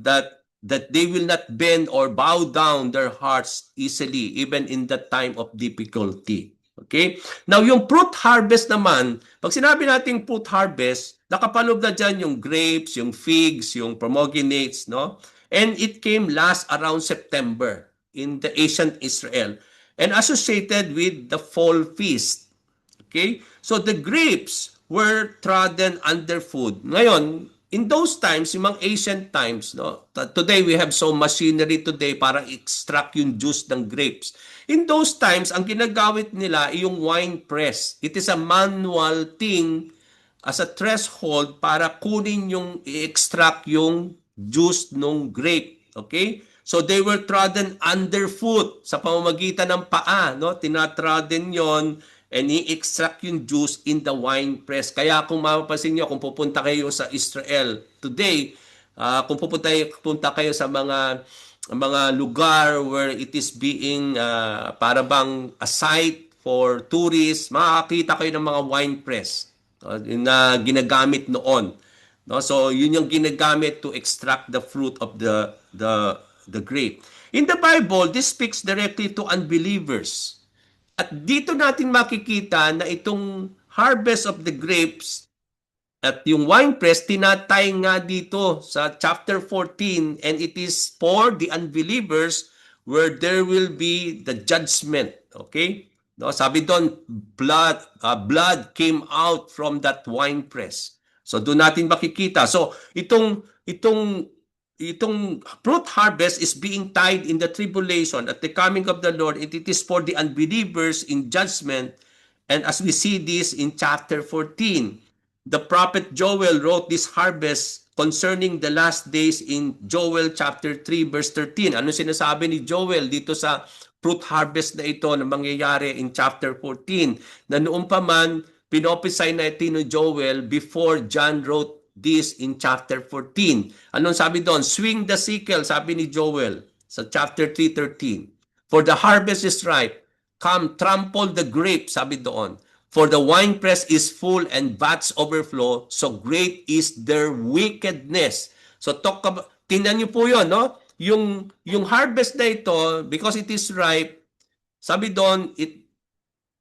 S1: they will not bend or bow down their hearts easily even in the time of difficulty. Okay? Now, yung fruit harvest naman, pag sinabi nating fruit harvest, nakapaloob na dyan yung grapes, yung figs, yung pomegranates, no? And it came last around September in the ancient Israel and associated with the fall feast. Okay? So the grapes were trodden underfoot. Ngayon, in those times, yung mga ancient times, no? Today we have so machinery today para extract yung juice ng grapes. In those times, ang ginagamit nila ay yung wine press. It is a manual thing as a threshold para kunin yung i-extract yung juice ng grape. Okay? So they were trodden underfoot sa pamamagitan ng paa, no? Tinatrodden yon and i-extract yung juice in the wine press. Kaya kung mapapansin nyo, kung pupunta kayo sa Israel today, kung pupunta kayo sa mga lugar where it is being para bang a site for tourists, makakita kayo ng mga wine press na ginagamit noon. No? So yun yung ginagamit to extract the fruit of the grape. In the Bible, this speaks directly to unbelievers. At dito natin makikita na itong harvest of the grapes at yung wine press, tinatay nga dito sa chapter 14, and it is for the unbelievers where there will be the judgment. Okay? No, sabi doon, blood came out from that wine press. So doon natin makikita. So itong fruit harvest is being tied in the tribulation at the coming of the Lord. It is for the unbelievers in judgment. And as we see this in chapter 14, the prophet Joel wrote this harvest concerning the last days in Joel chapter 3 verse 13. Ano sinasabi ni Joel dito sa fruit harvest na ito na mangyayari in chapter 14? Na noon pa man, pinopisay na ito ni Joel before John wrote this in chapter 14. Anong sabi doon? Swing the sickle, sabi ni Joel sa chapter 3:13. For the harvest is ripe. Come, trample the grapes, sabi doon. For the winepress is full and vats overflow, so great is their wickedness. So tingnan niyo po 'yon, no? Yung harvest na ito, because it is ripe, sabi doon,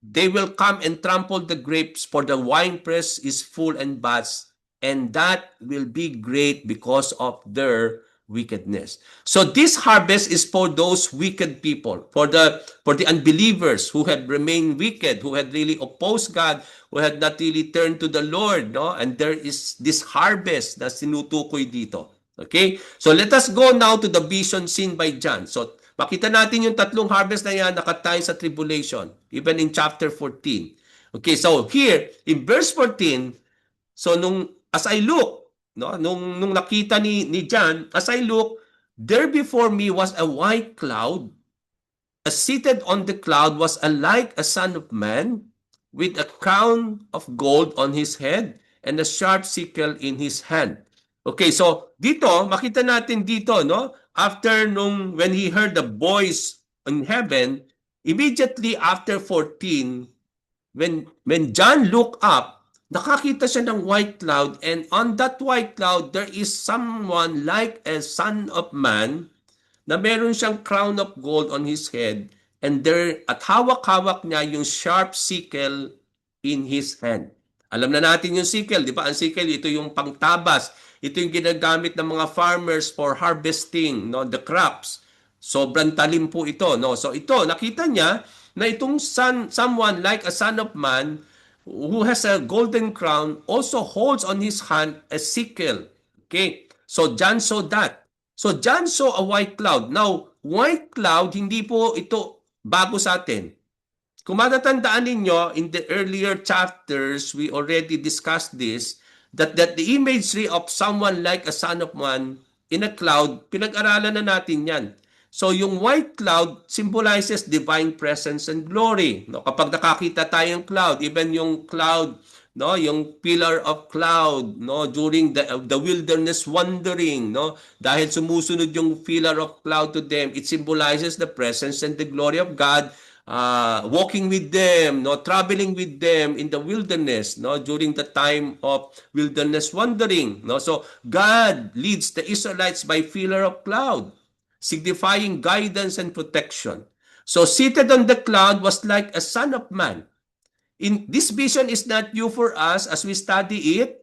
S1: they will come and trample the grapes, for the winepress is full and vats, and that will be great because of their wickedness. So this harvest is for those wicked people, for the unbelievers who had remained wicked, who had really opposed God, who had not really turned to the Lord, no? And there is this harvest na sinutukoy dito. Okay? So let us go now to the vision seen by John. So makita natin yung tatlong harvest na yan nakatay sa tribulation, even in chapter 14. Okay, so here in verse 14, so as I look, no, nung nakita ni John, as I look, there before me was a white cloud. As seated on the cloud was like a son of man, with a crown of gold on his head and a sharp sickle in his hand. Okay, so dito, makita natin dito, no? After when he heard the voice in heaven, immediately after 14, when John looked up, nakakita siya ng white cloud, and on that white cloud, there is someone like a son of man na meron siyang crown of gold on his head, and at hawak-hawak niya yung sharp sickle in his hand. Alam na natin yung sickle, di ba? Ang sickle, ito yung pangtabas. Ito yung ginagamit ng mga farmers for harvesting, no, the crops. Sobrang talim po ito, no? So ito, nakita niya na itong someone like a son of man who has a golden crown also holds on his hand a sickle. Okay? So John saw that. So John saw a white cloud. Now, white cloud, hindi po ito bago sa atin. Kung matatandaan ninyo, in the earlier chapters, we already discussed this, that the imagery of someone like a son of man in a cloud, pinag-aralan na natin yan. So yung white cloud symbolizes divine presence and glory. No, kapag nakakita tayong cloud, even yung cloud, no, yung pillar of cloud, no, during the wilderness wandering, no, dahil sumusunod yung pillar of cloud to them, it symbolizes the presence and the glory of God, walking with them, no, traveling with them in the wilderness, no, during the time of wilderness wandering, no. So God leads the Israelites by pillar of cloud, signifying guidance and protection. So seated on the cloud was like a son of man. In this vision is not new for us. As we study it,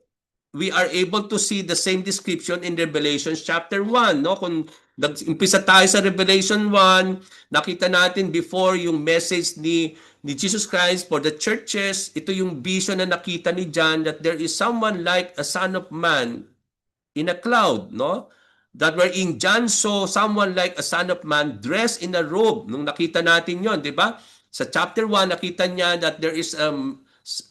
S1: we are able to see the same description in Revelation chapter 1. No? Kung nag-umpisa tayo sa Revelation 1, nakita natin before yung message ni Jesus Christ for the churches, ito yung vision na nakita ni John, that there is someone like a son of man in a cloud, no? That wherein John saw someone like a son of man dressed in a robe. Nung nakita natin yon, di ba? Sa chapter 1, nakita niya that there is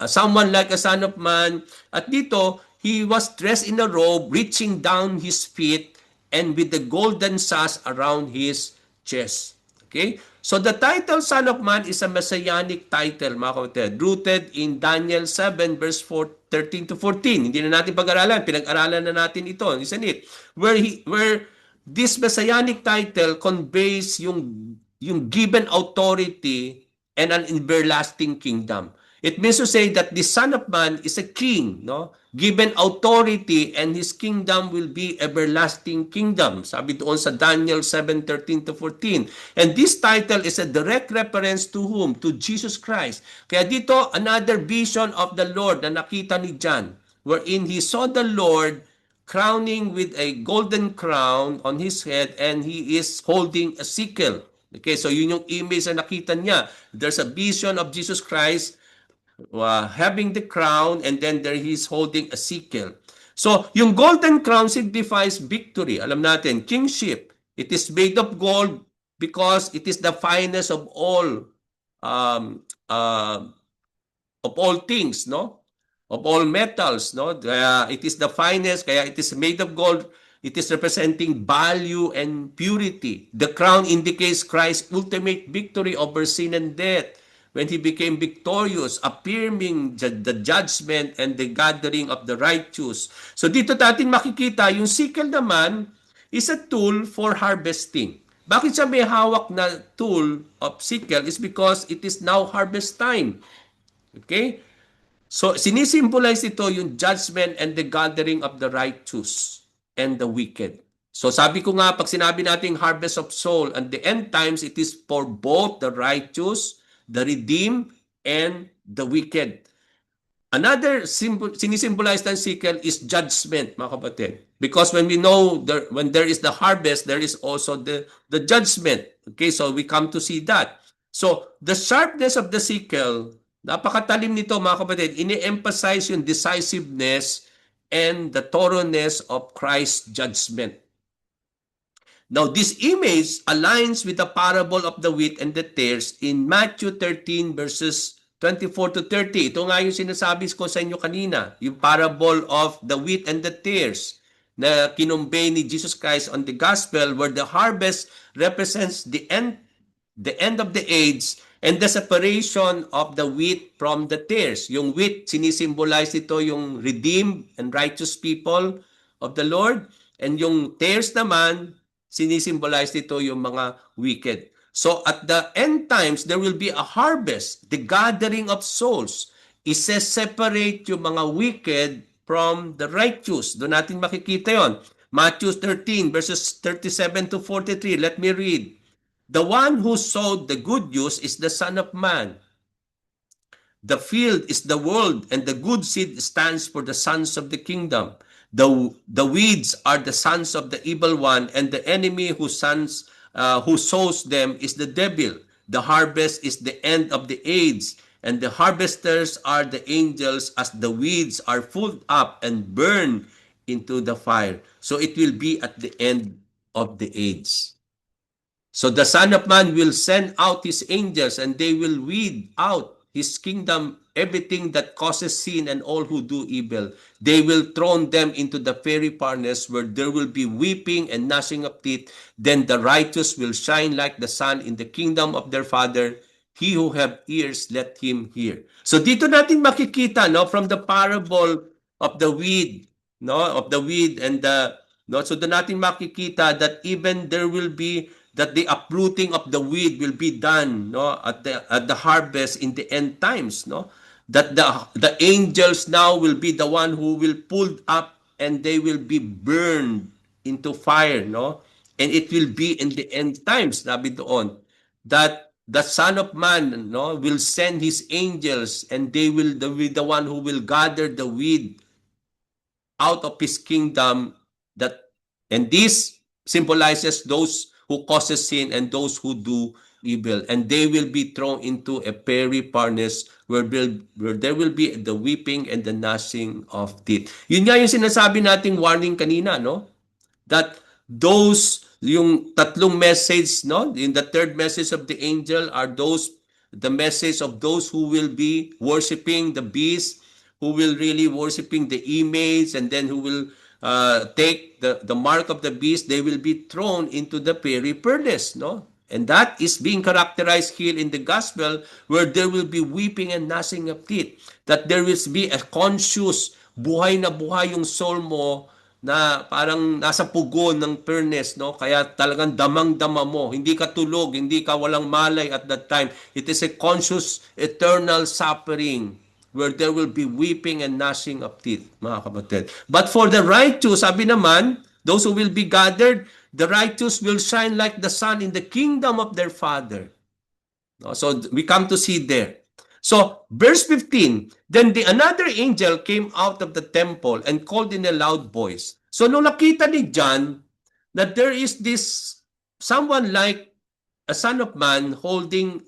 S1: someone like a son of man. At dito, he was dressed in a robe, reaching down his feet, and with the golden sash around his chest. Okay? So the title Son of Man is a messianic title, mga kapatid, rooted in Daniel 7 verse 13 to 14. Hindi na natin pag-aralan, pinag-aralan na natin ito, isn't it? Where this messianic title conveys yung given authority and an everlasting kingdom. It means to say that the Son of Man is a king, no? Given authority, and his kingdom will be everlasting kingdom. Sabi doon sa Daniel 7:13 to 14. And this title is a direct reference to whom? To Jesus Christ. Kaya dito, another vision of the Lord na nakita ni John, wherein he saw the Lord crowning with a golden crown on his head, and he is holding a sickle. Okay, so yun yung image na nakita niya. There's a vision of Jesus Christ having the crown, and then there he's holding a sickle. So, yung golden crown signifies victory. Alam natin, kingship. It is made of gold because it is the finest of all things, no? Of all metals, no? It is the finest, kaya it is made of gold. It is representing value and purity. The crown indicates Christ's ultimate victory over sin and death, when he became victorious, affirming the judgment and the gathering of the righteous. So dito natin makikita, yung sickle naman is a tool for harvesting. Bakit siya may hawak na tool of sickle? Is because it is now harvest time. Okay? So sinisimbolize ito yung judgment and the gathering of the righteous and the wicked. So sabi ko nga, pag sinabi natin harvest of soul and the end times, it is for both the righteous, the redeemed, and the wicked. Another sinisimbolize ng sickle is judgment, mga kapatid. Because when we know, when there is the harvest, there is also the judgment. Okay, so we come to see that. So, the sharpness of the sickle, napakatalim nito, mga kapatid, ini-emphasize yung decisiveness and the thoroughness of Christ's judgment. Now, this image aligns with the parable of the wheat and the tares in Matthew 13 verses 24 to 30. Ito nga yung sinasabi ko sa inyo kanina, yung parable of the wheat and the tares na kinumbay ni Jesus Christ on the gospel, where the harvest represents the end of the age and the separation of the wheat from the tares. Yung wheat, sinisimbolize ito yung redeemed and righteous people of the Lord, and yung tares naman, sinisimbolize dito yung mga wicked. So at the end times, there will be a harvest, the gathering of souls. Isa-separate yung mga wicked from the righteous. Doon natin makikita yon. Matthew 13 verses 37 to 43. Let me read. The one who sowed the good news is the Son of Man. The field is the world, and the good seed stands for the sons of the kingdom. The weeds are the sons of the evil one, and the enemy who sows them is the devil. The harvest is the end of the age, and the harvesters are the angels, as the weeds are pulled up and burned into the fire. So it will be at the end of the age. So the Son of Man will send out his angels, and they will weed out his kingdom, everything that causes sin and all who do evil, they will throw them into the fiery furnace where there will be weeping and gnashing of teeth. Then the righteous will shine like the sun in the kingdom of their Father. He who have ears, let him hear. So dito natin makikita, no, from the parable of the weed, no, of the weed and the, no, so doon natin makikita that even there will be that the uprooting of the weed will be done, no, at the harvest in the end times, no, that the angels now will be the one who will pull up and they will be burned into fire, no, and it will be in the end times, sabi doon, that the Son of Man, no, will send his angels and they will be the one who will gather the weed out of his kingdom, that, and this symbolizes those who causes sin and those who do evil, and they will be thrown into a fiery furnace where there will be the weeping and the gnashing of teeth. Yun nga yung sinasabi nating warning kanina, no? That those, yung tatlong message, no, in the third message of the angel are those, the message of those who will be worshiping the beast, who will really worshiping the image, and then who will take the mark of the beast. They will be thrown into the fiery furnace, no? And that is being characterized here in the gospel, where there will be weeping and gnashing of teeth, that there will be a conscious, buhay na buhay yung soul mo, na parang nasa pugon ng furnace, no? Kaya talagang damang-dama mo. Hindi ka tulog, hindi ka walang malay at that time. It is a conscious, eternal suffering where there will be weeping and gnashing of teeth, mga kapatid. But for the righteous, sabi naman, those who will be gathered, the righteous will shine like the sun in the kingdom of their Father. No? So we come to see there. So, verse 15, then another angel came out of the temple and called in a loud voice. So, nung nakita ni John that there is this someone like a son of man holding,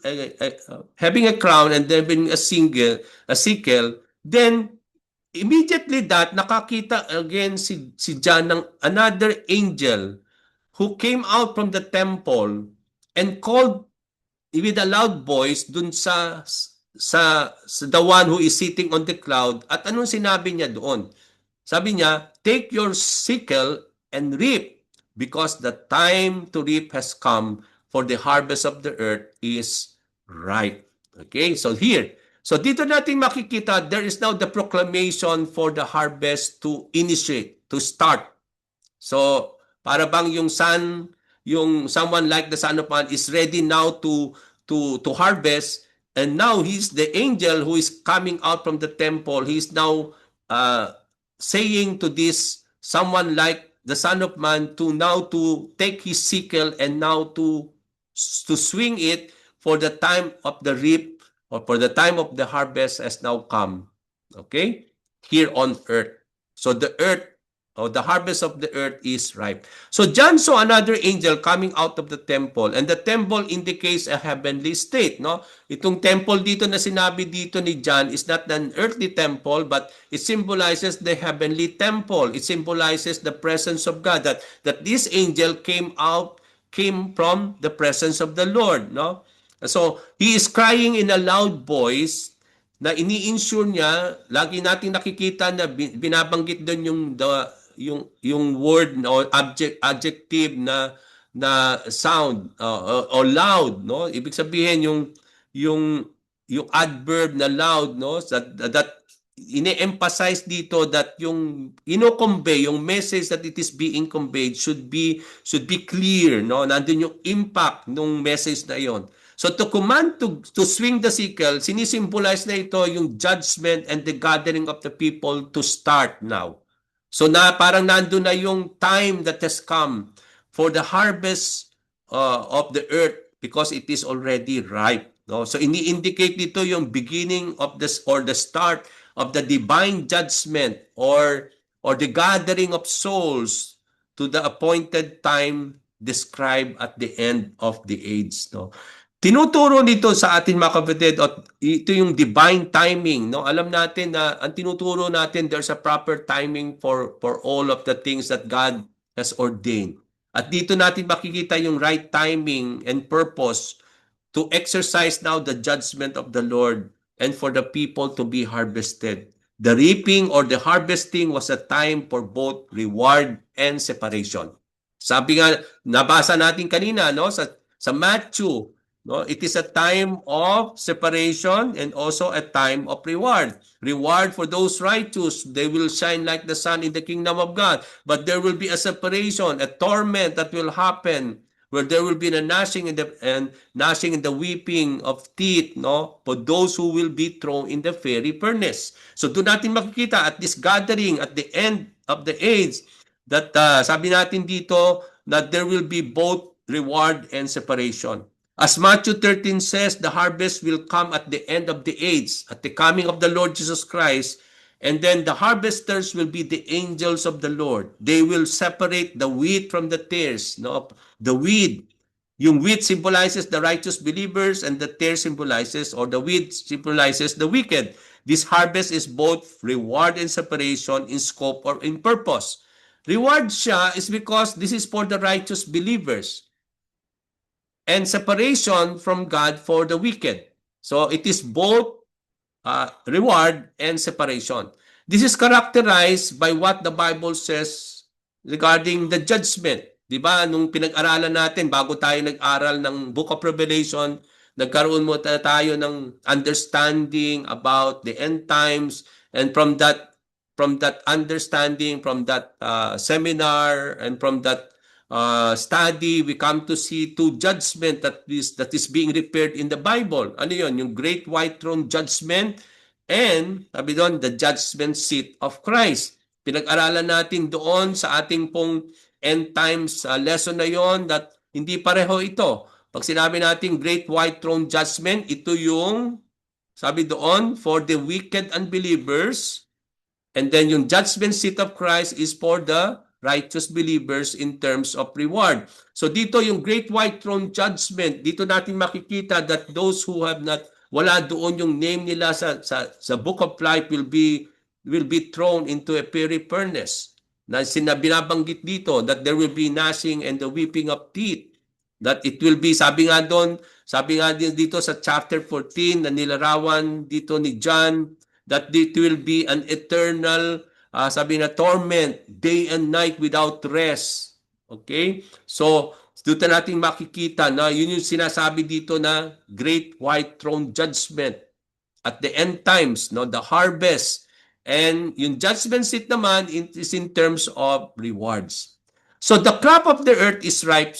S1: having a crown and having a sickle, then immediately that nakakita again si John ng another angel who came out from the temple and called with a loud voice dun sa the one who is sitting on the cloud. At anong sinabi niya doon? Sabi niya, take your sickle and reap, because the time to reap has come, for the harvest of the earth is ripe. Okay, so here, so dito natin makikita, there is now the proclamation for the harvest to initiate, to start. So, para bang yung sun, yung someone like the Son of Man is ready now to harvest, and now he's the angel who is coming out from the temple. He's now saying to this someone like the Son of Man to now to take his sickle and now to swing it, for the time of the reap, or for the time of the harvest has now come. Okay? Here on earth. So the earth, or the harvest of the earth is ripe. So John saw another angel coming out of the temple, and the temple indicates a heavenly state, no? Itong temple dito na sinabi dito ni John is not an earthly temple, but it symbolizes the heavenly temple. It symbolizes the presence of God, that this angel came from the presence of the Lord, no? So he is crying in a loud voice, na ini-ensure niya, lagi nating nakikita na binabanggit doon yung word o adjective na sound or loud, no? Ibig sabihin yung adverb na loud, no? That ine-emphasize dito that yung ino-convey, yung message that it is being conveyed should be clear, no? Nandun yung impact ng message na yon. So to command to swing the sickle, sinisimbolize na ito yung judgment and the gathering of the people to start now. So na parang nandun na yung time that has come for the harvest of the earth, because it is already ripe. No? So ini-indicate dito yung beginning of this, or the start of the divine judgment, or the gathering of souls to the appointed time described at the end of the age. No? Tinuturo nito sa atin, mga kapatid, at ito yung divine timing, no? Alam natin na ang tinuturo natin, there's a proper timing for all of the things that God has ordained. At dito natin makikita yung right timing and purpose to exercise now the judgment of the Lord and for the people to be harvested. The reaping or the harvesting was a time for both reward and separation. Sabi nga, nabasa natin kanina, no, sa Matthew, no, it is a time of separation and also a time of reward. Reward for those righteous, they will shine like the sun in the kingdom of God. But there will be a separation, a torment that will happen, where there will be a gnashing in the weeping of teeth, no, for those who will be thrown in the fiery furnace. So doon natin makikita at this gathering at the end of the age that sabi natin dito that there will be both reward and separation. As Matthew 13 says, the harvest will come at the end of the age, at the coming of the Lord Jesus Christ, and then the harvesters will be the angels of the Lord. They will separate the wheat from the tares, no? The weed. Yung wheat symbolizes the righteous believers and the tare symbolizes, or the wheat symbolizes the wicked. This harvest is both reward and separation in scope or in purpose. Reward siya is because this is for the righteous believers, and separation from God for the wicked. So it is both reward and separation. This is characterized by what the Bible says regarding the judgment. Di ba? Nung pinag-aralan natin, bago tayo nag-aral ng Book of Revelation, nagkaroon mo tayo ng understanding about the end times, and from that understanding, from that seminar, and from that study, we come to see two judgment that is being referred in the Bible. Ano yon? Yung Great White Throne Judgment and sabi doon, the Judgment Seat of Christ. Pinag-aralan natin doon sa ating pong end times lesson na yon that hindi pareho ito. Pag sinabi natin Great White Throne Judgment, ito yung sabi doon for the wicked unbelievers, and then yung Judgment Seat of Christ is for the righteous believers in terms of reward. So dito yung Great White Throne Judgment, dito natin makikita that those who have not, wala doon yung name nila sa Book of Life will be thrown into a fiery furnace. Na binabanggit dito that there will be gnashing and the weeping of teeth. That it will be, sabi nga dito sa chapter 14 na nilarawan dito ni John, that it will be an eternal sabi na torment, day and night without rest. Okay? So, dito natin makikita na yun yung sinasabi dito na Great White Throne Judgment. At the end times, no, the harvest. And yung judgment seat naman is in terms of rewards. So, the crop of the earth is ripe.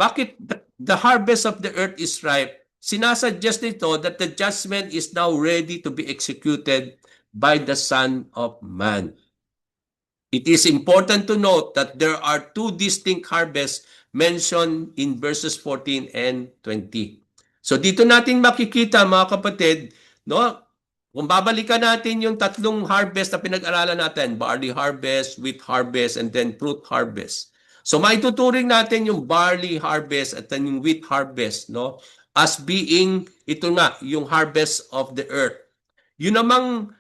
S1: Bakit the harvest of the earth is ripe? Sinasuggest nito that the judgment is now ready to be executed by the Son of Man. It is important to note that there are two distinct harvests mentioned in verses 14 and 20. So dito natin makikita mga kapatid, no? Kung babalikan natin yung tatlong harvest na pinag-aralan natin, barley harvest, wheat harvest, and then fruit harvest. So maituturing natin yung barley harvest at then yung wheat harvest, no? As being, ito nga, yung harvest of the earth. Yun namang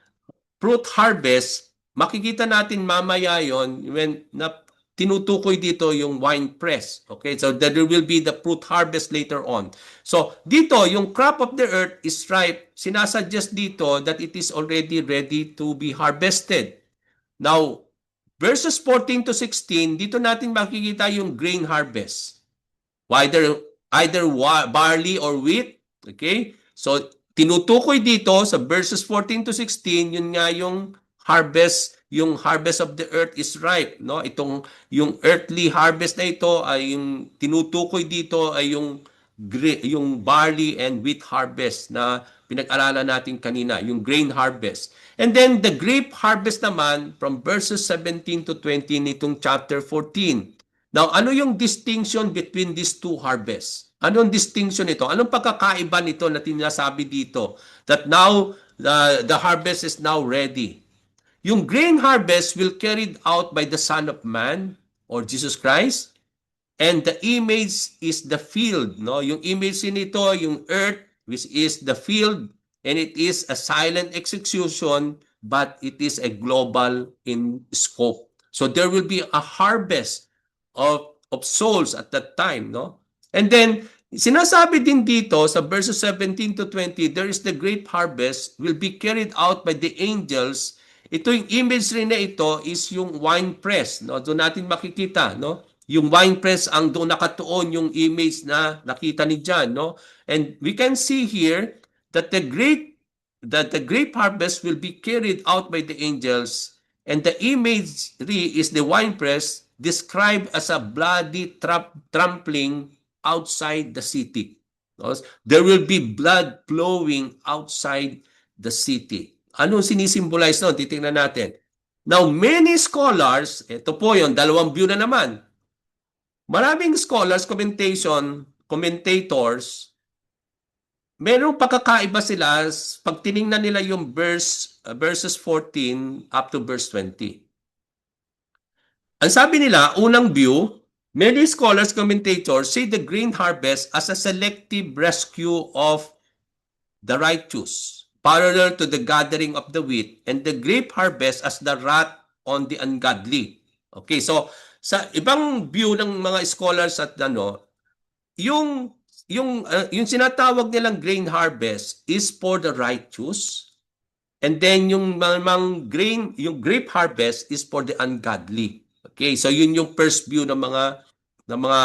S1: fruit harvest, makikita natin mamaya yon when na tinutukoy dito yung wine press. Okay, so there will be the fruit harvest later on. So dito, yung crop of the earth is ripe. Sinasuggest dito that it is already ready to be harvested. Now, verses 14 to 16, dito natin makikita yung grain harvest. Either barley or wheat. Okay, so tinutukoy dito sa verses 14 to 16, yun nga yung harvest of the earth is ripe, no? Yung earthly harvest na ito ay yung tinutukoy dito ay yung barley and wheat harvest na pinag-aralan natin kanina, yung grain harvest. And then the grape harvest naman from verses 17 to 20 nitong chapter 14. Now, ano yung distinction between these two harvests? Anong distinction ito? Anong pagkakaiba nito na tinasabi dito? That now, the harvest is now ready. Yung grain harvest will carried out by the Son of Man or Jesus Christ. And the image is the field. No? Yung image nito, yung earth, which is the field. And it is a silent execution, but it is a global in scope. So there will be a harvest of souls at that time. No? And then, Sinasabi din dito sa verses 17 to 20, there is the great harvest will be carried out by the angels. Ito yung imagery na ito is yung wine press. No? Doon natin makikita. No? Yung wine press ang doon nakatuon yung image na nakita ni John. No? And we can see here that the great harvest will be carried out by the angels, and the imagery is the winepress described as a bloody trampling outside the city. There will be blood flowing outside the city. Anong sinisimbolize nun? Titingnan natin. Now, many scholars, ito po yon, dalawang view na naman. Maraming scholars, commentators, merong pagkakaiba sila pag tiningnan nila yung verses 14 up to verse 20. Ang sabi nila, unang view, many scholars, commentators see the grain harvest as a selective rescue of the righteous, parallel to the gathering of the wheat, and the grape harvest as the wrath on the ungodly. Okay, so sa ibang view ng mga scholars at yung sinatawag nilang grain harvest is for the righteous, and then yung yung grape harvest is for the ungodly. Okay, so yun yung first view ng mga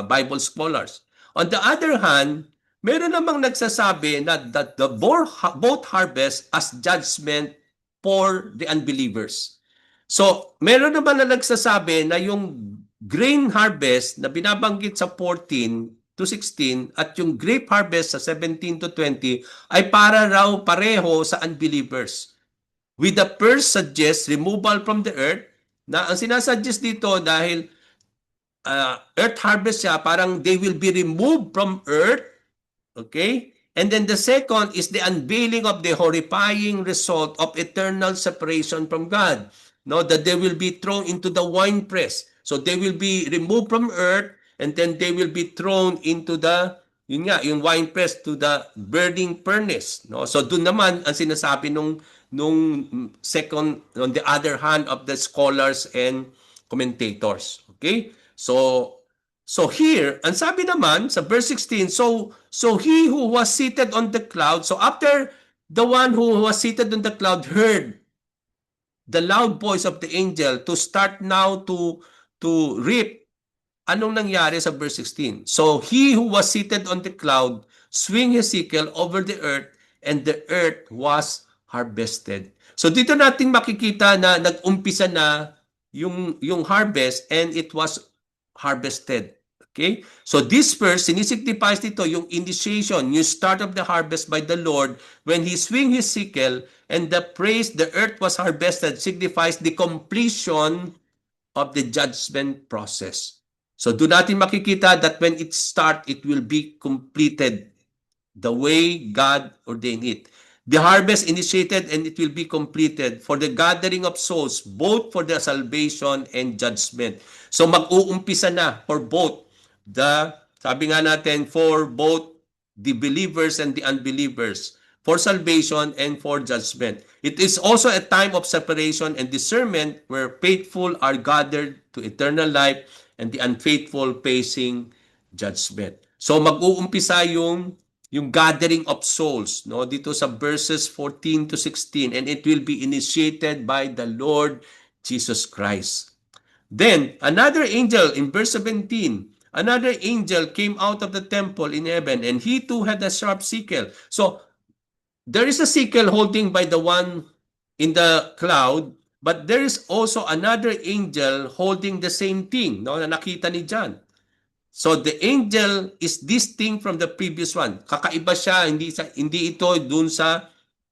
S1: Bible scholars. On the other hand, meron namang nagsasabi na that the both harvest as judgment for the unbelievers. So, meron naman na nagsasabi na yung grain harvest na binabanggit sa 14 to 16 at yung grape harvest sa 17 to 20 ay para raw pareho sa unbelievers. With the first suggests removal from the earth, na ang sinasuggest dito dahil earth harvest siya, parang they will be removed from earth. Okay? And then the second is the unveiling of the horrifying result of eternal separation from God. No, that they will be thrown into the winepress. So they will be removed from earth, and then they will be thrown into yung winepress, to the burning furnace. No? So doon naman ang sinasabi nung second, on the other hand of the scholars and commentators. Okay? So here, ang sabi naman sa verse 16, so he who was seated on the cloud, so after the one who was seated on the cloud heard the loud voice of the angel to start now to reap, anong nangyari sa verse 16? So he who was seated on the cloud swing his sickle over the earth, and the earth was harvested. So dito natin makikita na nag-umpisa na yung harvest, and it was harvested. Okay? So this verse, sinisignifies dito yung initiation, yung start of the harvest by the Lord when He swing His sickle, and the praise, the earth was harvested, signifies the completion of the judgment process. So doon natin makikita that when it start, it will be completed the way God ordained it. The harvest initiated, and it will be completed for the gathering of souls, both for the salvation and judgment. So mag-uumpisa na for both sabi nga natin, for both the believers and the unbelievers, for salvation and for judgment. It is also a time of separation and discernment where faithful are gathered to eternal life and the unfaithful facing judgment. So mag-uumpisa yung gathering of souls, no, dito sa verses 14 to 16, and it will be initiated by the Lord Jesus Christ. Then another angel in verse 17, another angel came out of the temple in heaven, and he too had a sharp sickle. So there is a sickle holding by the one in the cloud, but there is also another angel holding the same thing, no, na nakita ni John. So the angel is distinct from the previous one. Kakaiba siya, hindi ito dun sa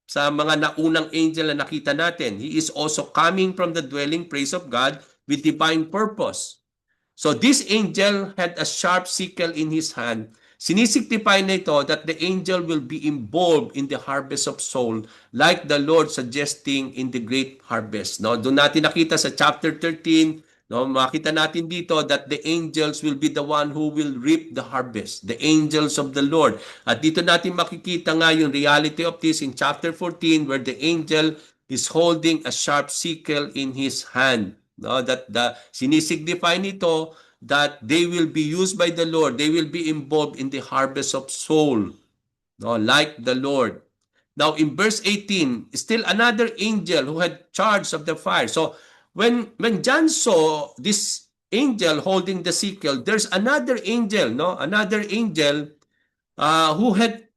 S1: mga naunang angel na nakita natin. He is also coming from the dwelling place of God with divine purpose. So this angel had a sharp sickle in his hand. Sinisignify na ito that the angel will be involved in the harvest of soul, like the Lord suggesting in the great harvest. No, doon natin nakita sa chapter 13, no, makita natin dito that the angels will be the one who will reap the harvest, the angels of the Lord. At dito natin makikita nga yung reality of this in chapter 14, where the angel is holding a sharp sickle in his hand. No, that the sinisignify nito that they will be used by the Lord. They will be involved in the harvest of soul, no, like the Lord. Now, in verse 18, still another angel who had charge of the fire. So, when John saw this angel holding the sickle, there's another angel, no, another angel who had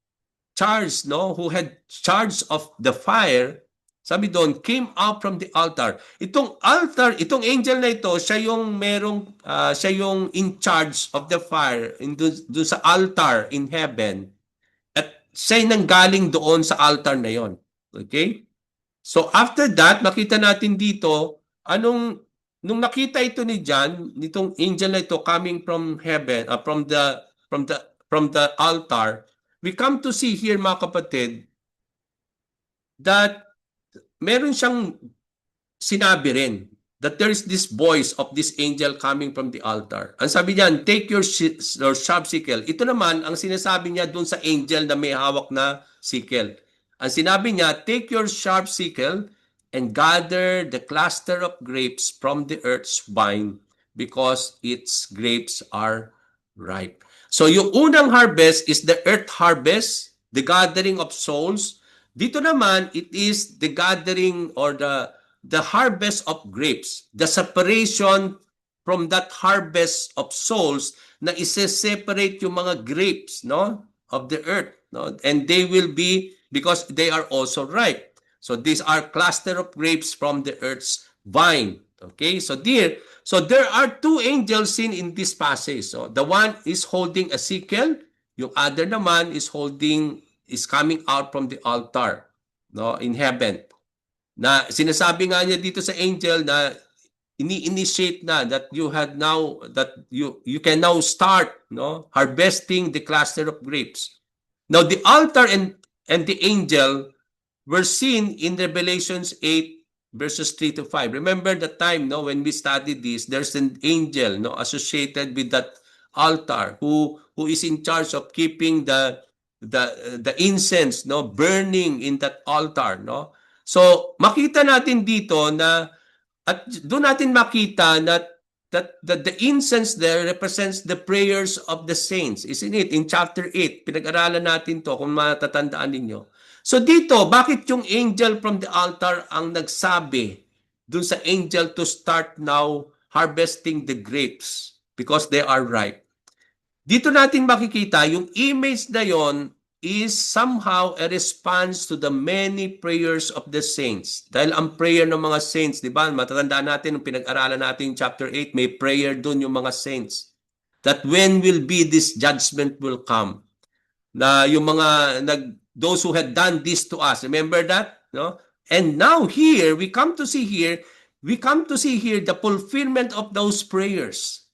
S1: charge, no, who had charge of the fire. Sabi doon, came out from the altar. Itong altar, itong angel na ito, siya yung merong, siya yung in charge of the fire doon sa altar in heaven. At siya'y nanggaling doon sa altar na yon. Okay? So after that, makita natin dito, nung nakita ito ni John, nitong angel na ito coming from heaven, from the altar, we come to see here, mga kapatid, that meron siyang sinabi rin that there is this voice of this angel coming from the altar. Ang sabi niyan, take your sharp sickle. Ito naman, ang sinasabi niya dun sa angel na may hawak na sickle. Ang sinabi niya, take your sharp sickle and gather the cluster of grapes from the earth's vine because its grapes are ripe. So yung unang harvest is the earth harvest, the gathering of souls. Dito naman, it is the gathering or the harvest of grapes, the separation from that harvest of souls na isa-separate yung mga grapes, no, of the earth, no, and they will be because they are also ripe. So these are cluster of grapes from the earth's vine. Okay, so there are two angels seen in this passage. So the one is holding a sickle, yung other naman is coming out from the altar, no, in heaven. Na sinasabi nga niya dito sa angel na ini-initiate na that you can now start, no, harvesting the cluster of grapes. Now the altar and the angel were seen in Revelations 8 verses 3 to 5. Remember the time, no, when we studied this, there's an angel, no, associated with that altar who is in charge of keeping the incense, no, burning in that altar, no. So makita natin dito na at doon natin makita that the incense there represents the prayers of the saints. Isn't it? In chapter 8, pinag-aralan natin to kung matatandaan ninyo. So dito, bakit yung angel from the altar ang nagsabi dun sa angel to start now harvesting the grapes because they are ripe? Dito natin makikita yung image na yon is somehow a response to the many prayers of the saints. Dahil ang prayer ng mga saints, di ba? Matatandaan natin, nung pinag-aralan natin yung chapter 8, may prayer dun yung mga saints. That when will be this judgment will come. Na yung mga those who had done this to us. Remember that? No? And now here, we come to see here the fulfillment of those prayers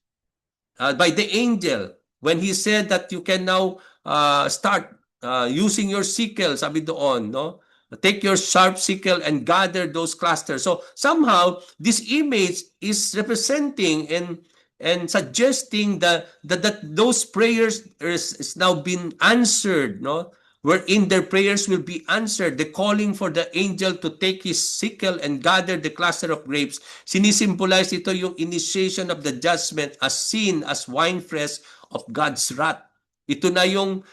S1: by the angel when he said that you can now start using your sickle, sabi doon, no? Take your sharp sickle and gather those clusters. So somehow this image is representing and suggesting that those prayers is now been answered, no? Wherein their prayers will be answered. The calling for the angel to take his sickle and gather the cluster of grapes, sinisimbolize ito yung initiation of the judgment as seen as winepress of God's wrath. Ito na yung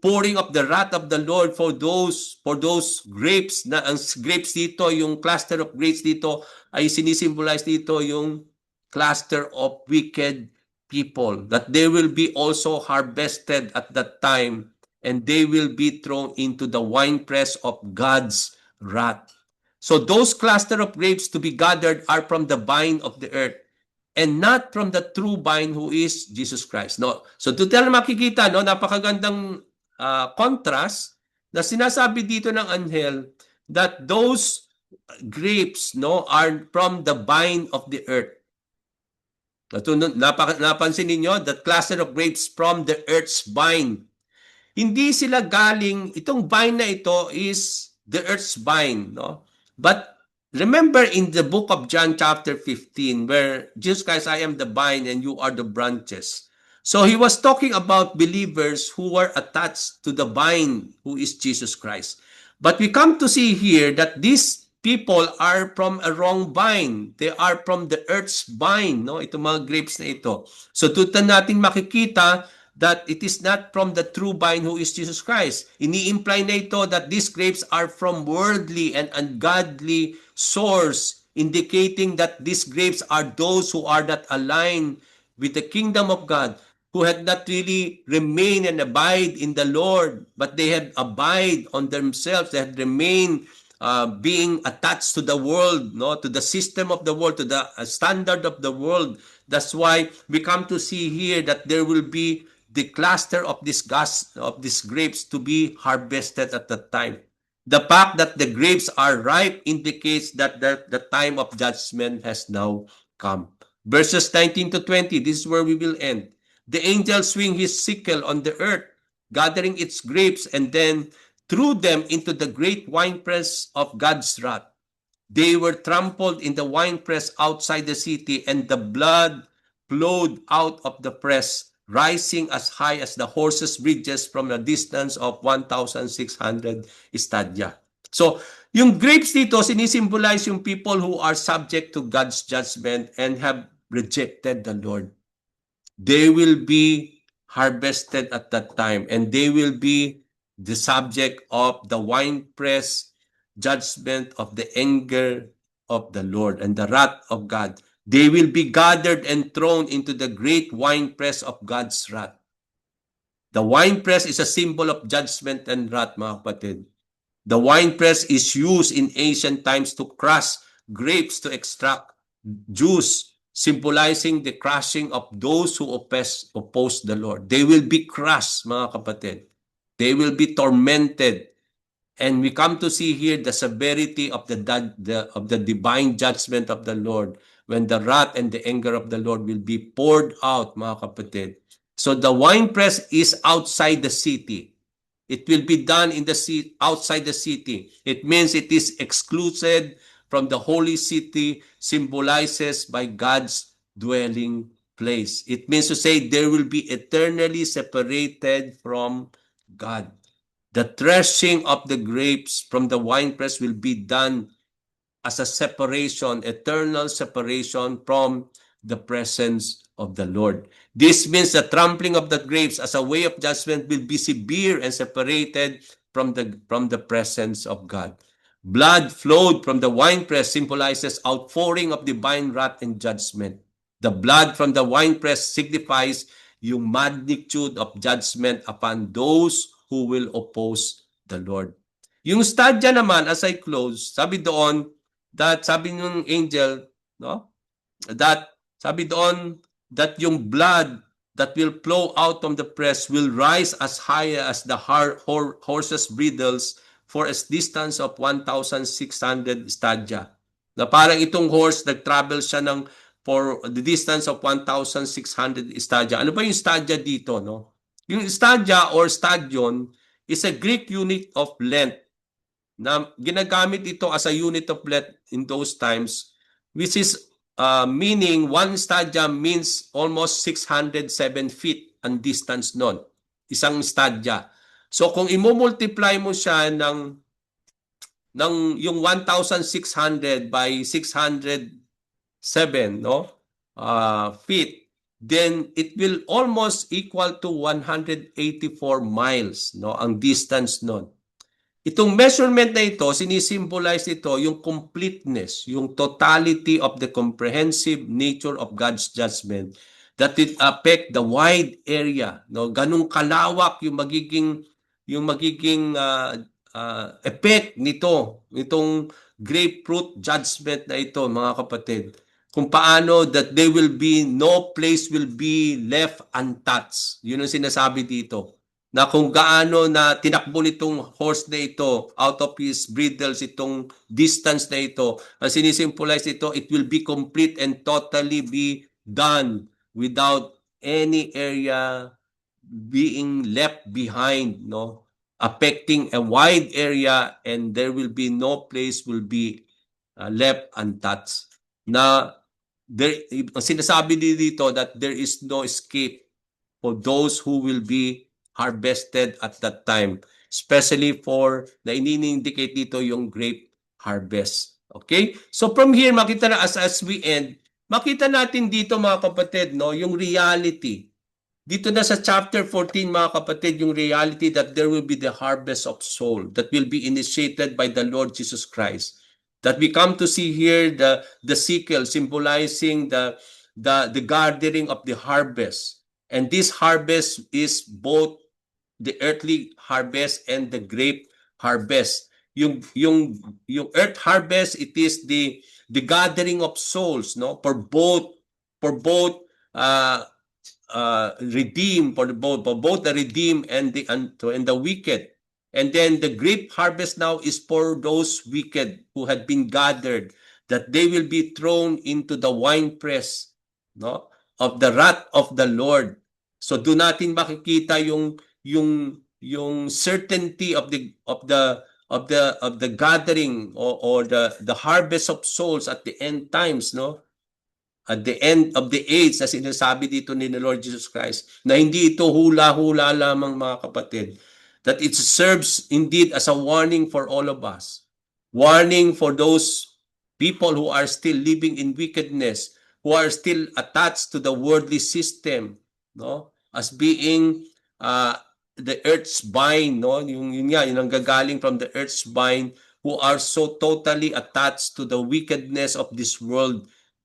S1: pouring of the wrath of the Lord for those grapes. Na ang grapes dito, yung cluster of grapes dito ay sinisimbolize dito yung cluster of wicked people, that they will be also harvested at that time and they will be thrown into the winepress of God's wrath. So those cluster of grapes to be gathered are from the vine of the earth and not from the true vine who is Jesus Christ. No? So total makikita, no, napakagandang contrast na sinasabi dito ng anghel that those grapes, no, are from the vine of the earth. Napansin ninyo, that cluster of grapes from the earth's vine. Hindi sila galing, itong vine na ito is the earth's vine, no? But remember in the book of John chapter 15 where Jesus Christ, I am the vine and you are the branches. So he was talking about believers who were attached to the vine who is Jesus Christ. But we come to see here that this people are from a wrong vine. They are from the earth's vine, no? Itong mga grapes na ito. So doon natin makikita that it is not from the true vine who is Jesus Christ. Ini-imply na ito that these grapes are from worldly and ungodly source, indicating that these grapes are those who are not aligned with the kingdom of God, who had not really remained and abide in the Lord, but they had abide on themselves. They had remained being attached to the world, no, to the system of the world, to the standard of the world. That's why we come to see here that there will be the cluster of these grapes to be harvested at that time. The fact that the grapes are ripe indicates that the time of judgment has now come. Verses 19 to 20, this is where we will end. The angel swing his sickle on the earth, gathering its grapes, and then threw them into the great winepress of God's wrath. They were trampled in the winepress outside the city, and the blood flowed out of the press, rising as high as the horses' bridges from a distance of 1,600 stadia. So, yung grapes dito, sinisimbolize yung people who are subject to God's judgment and have rejected the Lord. They will be harvested at that time, and they will be the subject of the winepress judgment of the anger of the Lord and the wrath of God. They will be gathered and thrown into the great winepress of God's wrath. The winepress is a symbol of judgment and wrath, mga kapatid. The winepress is used in ancient times to crush grapes to extract juice, symbolizing the crushing of those who oppose the Lord. They will be crushed, mga kapatid. They will be tormented. And we come to see here the severity of the divine judgment of the Lord when the wrath and the anger of the Lord will be poured out, mga kapatid. So the winepress is outside the city. It will be done in the outside the city. It means it is excluded from the holy city, symbolizes by God's dwelling place. It means to say there will be eternally separated from God. The threshing of the grapes from the winepress will be done as a separation, eternal separation from the presence of the Lord. This means the trampling of the grapes as a way of judgment will be severe and separated from the presence of God. Blood flowed from the winepress symbolizes outpouring of divine wrath and judgment. The blood from the winepress signifies yung magnitude of judgment upon those who will oppose the Lord. Yung stadya naman, as I close, sabi doon, that sabi ng angel, no? That sabi doon that yung blood that will flow out from the press will rise as high as the horses' bridles for a distance of 1,600 stadia. Na parang itong horse, nag-travel siya ng for the distance of 1,600 stadia. Ano ba yung stadia dito, no? Yung stadia or stadion is a Greek unit of length na ginagamit ito as a unit of length in those times, which is meaning one stadia means almost 607 feet ang distance nun. Isang stadia. So kung i-multiply mo siya ng yung 1,600 by 607, no? Feet, then it will almost equal to 184 miles, no? Ang distance nun. Itong measurement na ito, sinisimbolize ito yung completeness, yung totality of the comprehensive nature of God's judgment that it affect the wide area, no? Ganung kalawak yung magiging effect nito, itong grapefruit judgment na ito, mga kapatid. Kung paano that there will be no place will be left untouched. Yun ang sinasabi dito. Na kung gaano na tinakbo nitong horse na ito out of his bridles, itong distance na ito, ang sinisimbolize ito, it will be complete and totally be done without any area being left behind, no? Affecting a wide area, and there will be no place will be left untouched. Na sinasabi dito that there is no escape for those who will be harvested at that time, especially for na ini-indicate dito yung grape harvest. Okay? So from here, makita na as we end, makita natin dito mga kapatid, no, yung reality. Dito na sa chapter 14, mga kapatid, yung reality that there will be the harvest of soul that will be initiated by the Lord Jesus Christ. That we come to see here the sickle symbolizing the gathering of the harvest. And this harvest is both the earthly harvest and the grape harvest. Yung earth harvest, it is the gathering of souls, no, for both uh redeem for both the redeemed and the wicked. And then the grape harvest now is for those wicked who had been gathered, that they will be thrown into the winepress, no, of the wrath of the Lord. So do natin makikita yung certainty of the gathering, or the harvest of souls at the end times, no, at the end of the age, na sinasabi dito ni Lord Jesus Christ, na hindi ito hula-hula lamang, mga kapatid, that it serves indeed as a warning for all of us. Warning for those people who are still living in wickedness, who are still attached to the worldly system, no, as being the earth's vine, no, yung ang gagaling from the earth's vine, who are so totally attached to the wickedness of this world.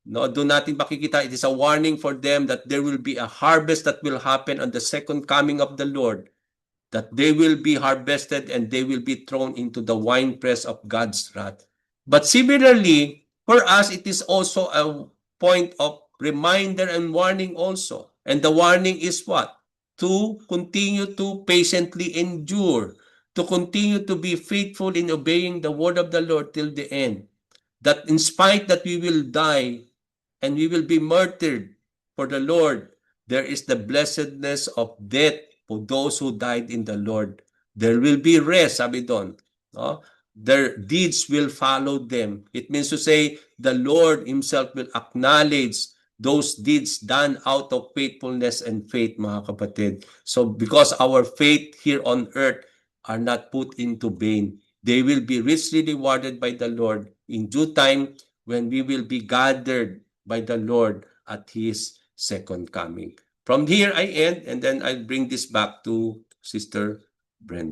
S1: No, doon natin makikita, it is a warning for them that there will be a harvest that will happen on the second coming of the Lord, that they will be harvested and they will be thrown into the winepress of God's wrath. But similarly, for us, it is also a point of reminder and warning also. And the warning is what? To continue to patiently endure, to continue to be faithful in obeying the word of the Lord till the end. That in spite that we will die, and we will be martyred for the Lord, there is the blessedness of death for those who died in the Lord. There will be rest, sabi doon. No? Their deeds will follow them. It means to say, the Lord Himself will acknowledge those deeds done out of faithfulness and faith, mga kapatid. So because our faith here on earth are not put into vain, they will be richly rewarded by the Lord in due time, when we will be gathered by the Lord at His second coming. From here I end, and then I'll bring this back to Sister Brenda.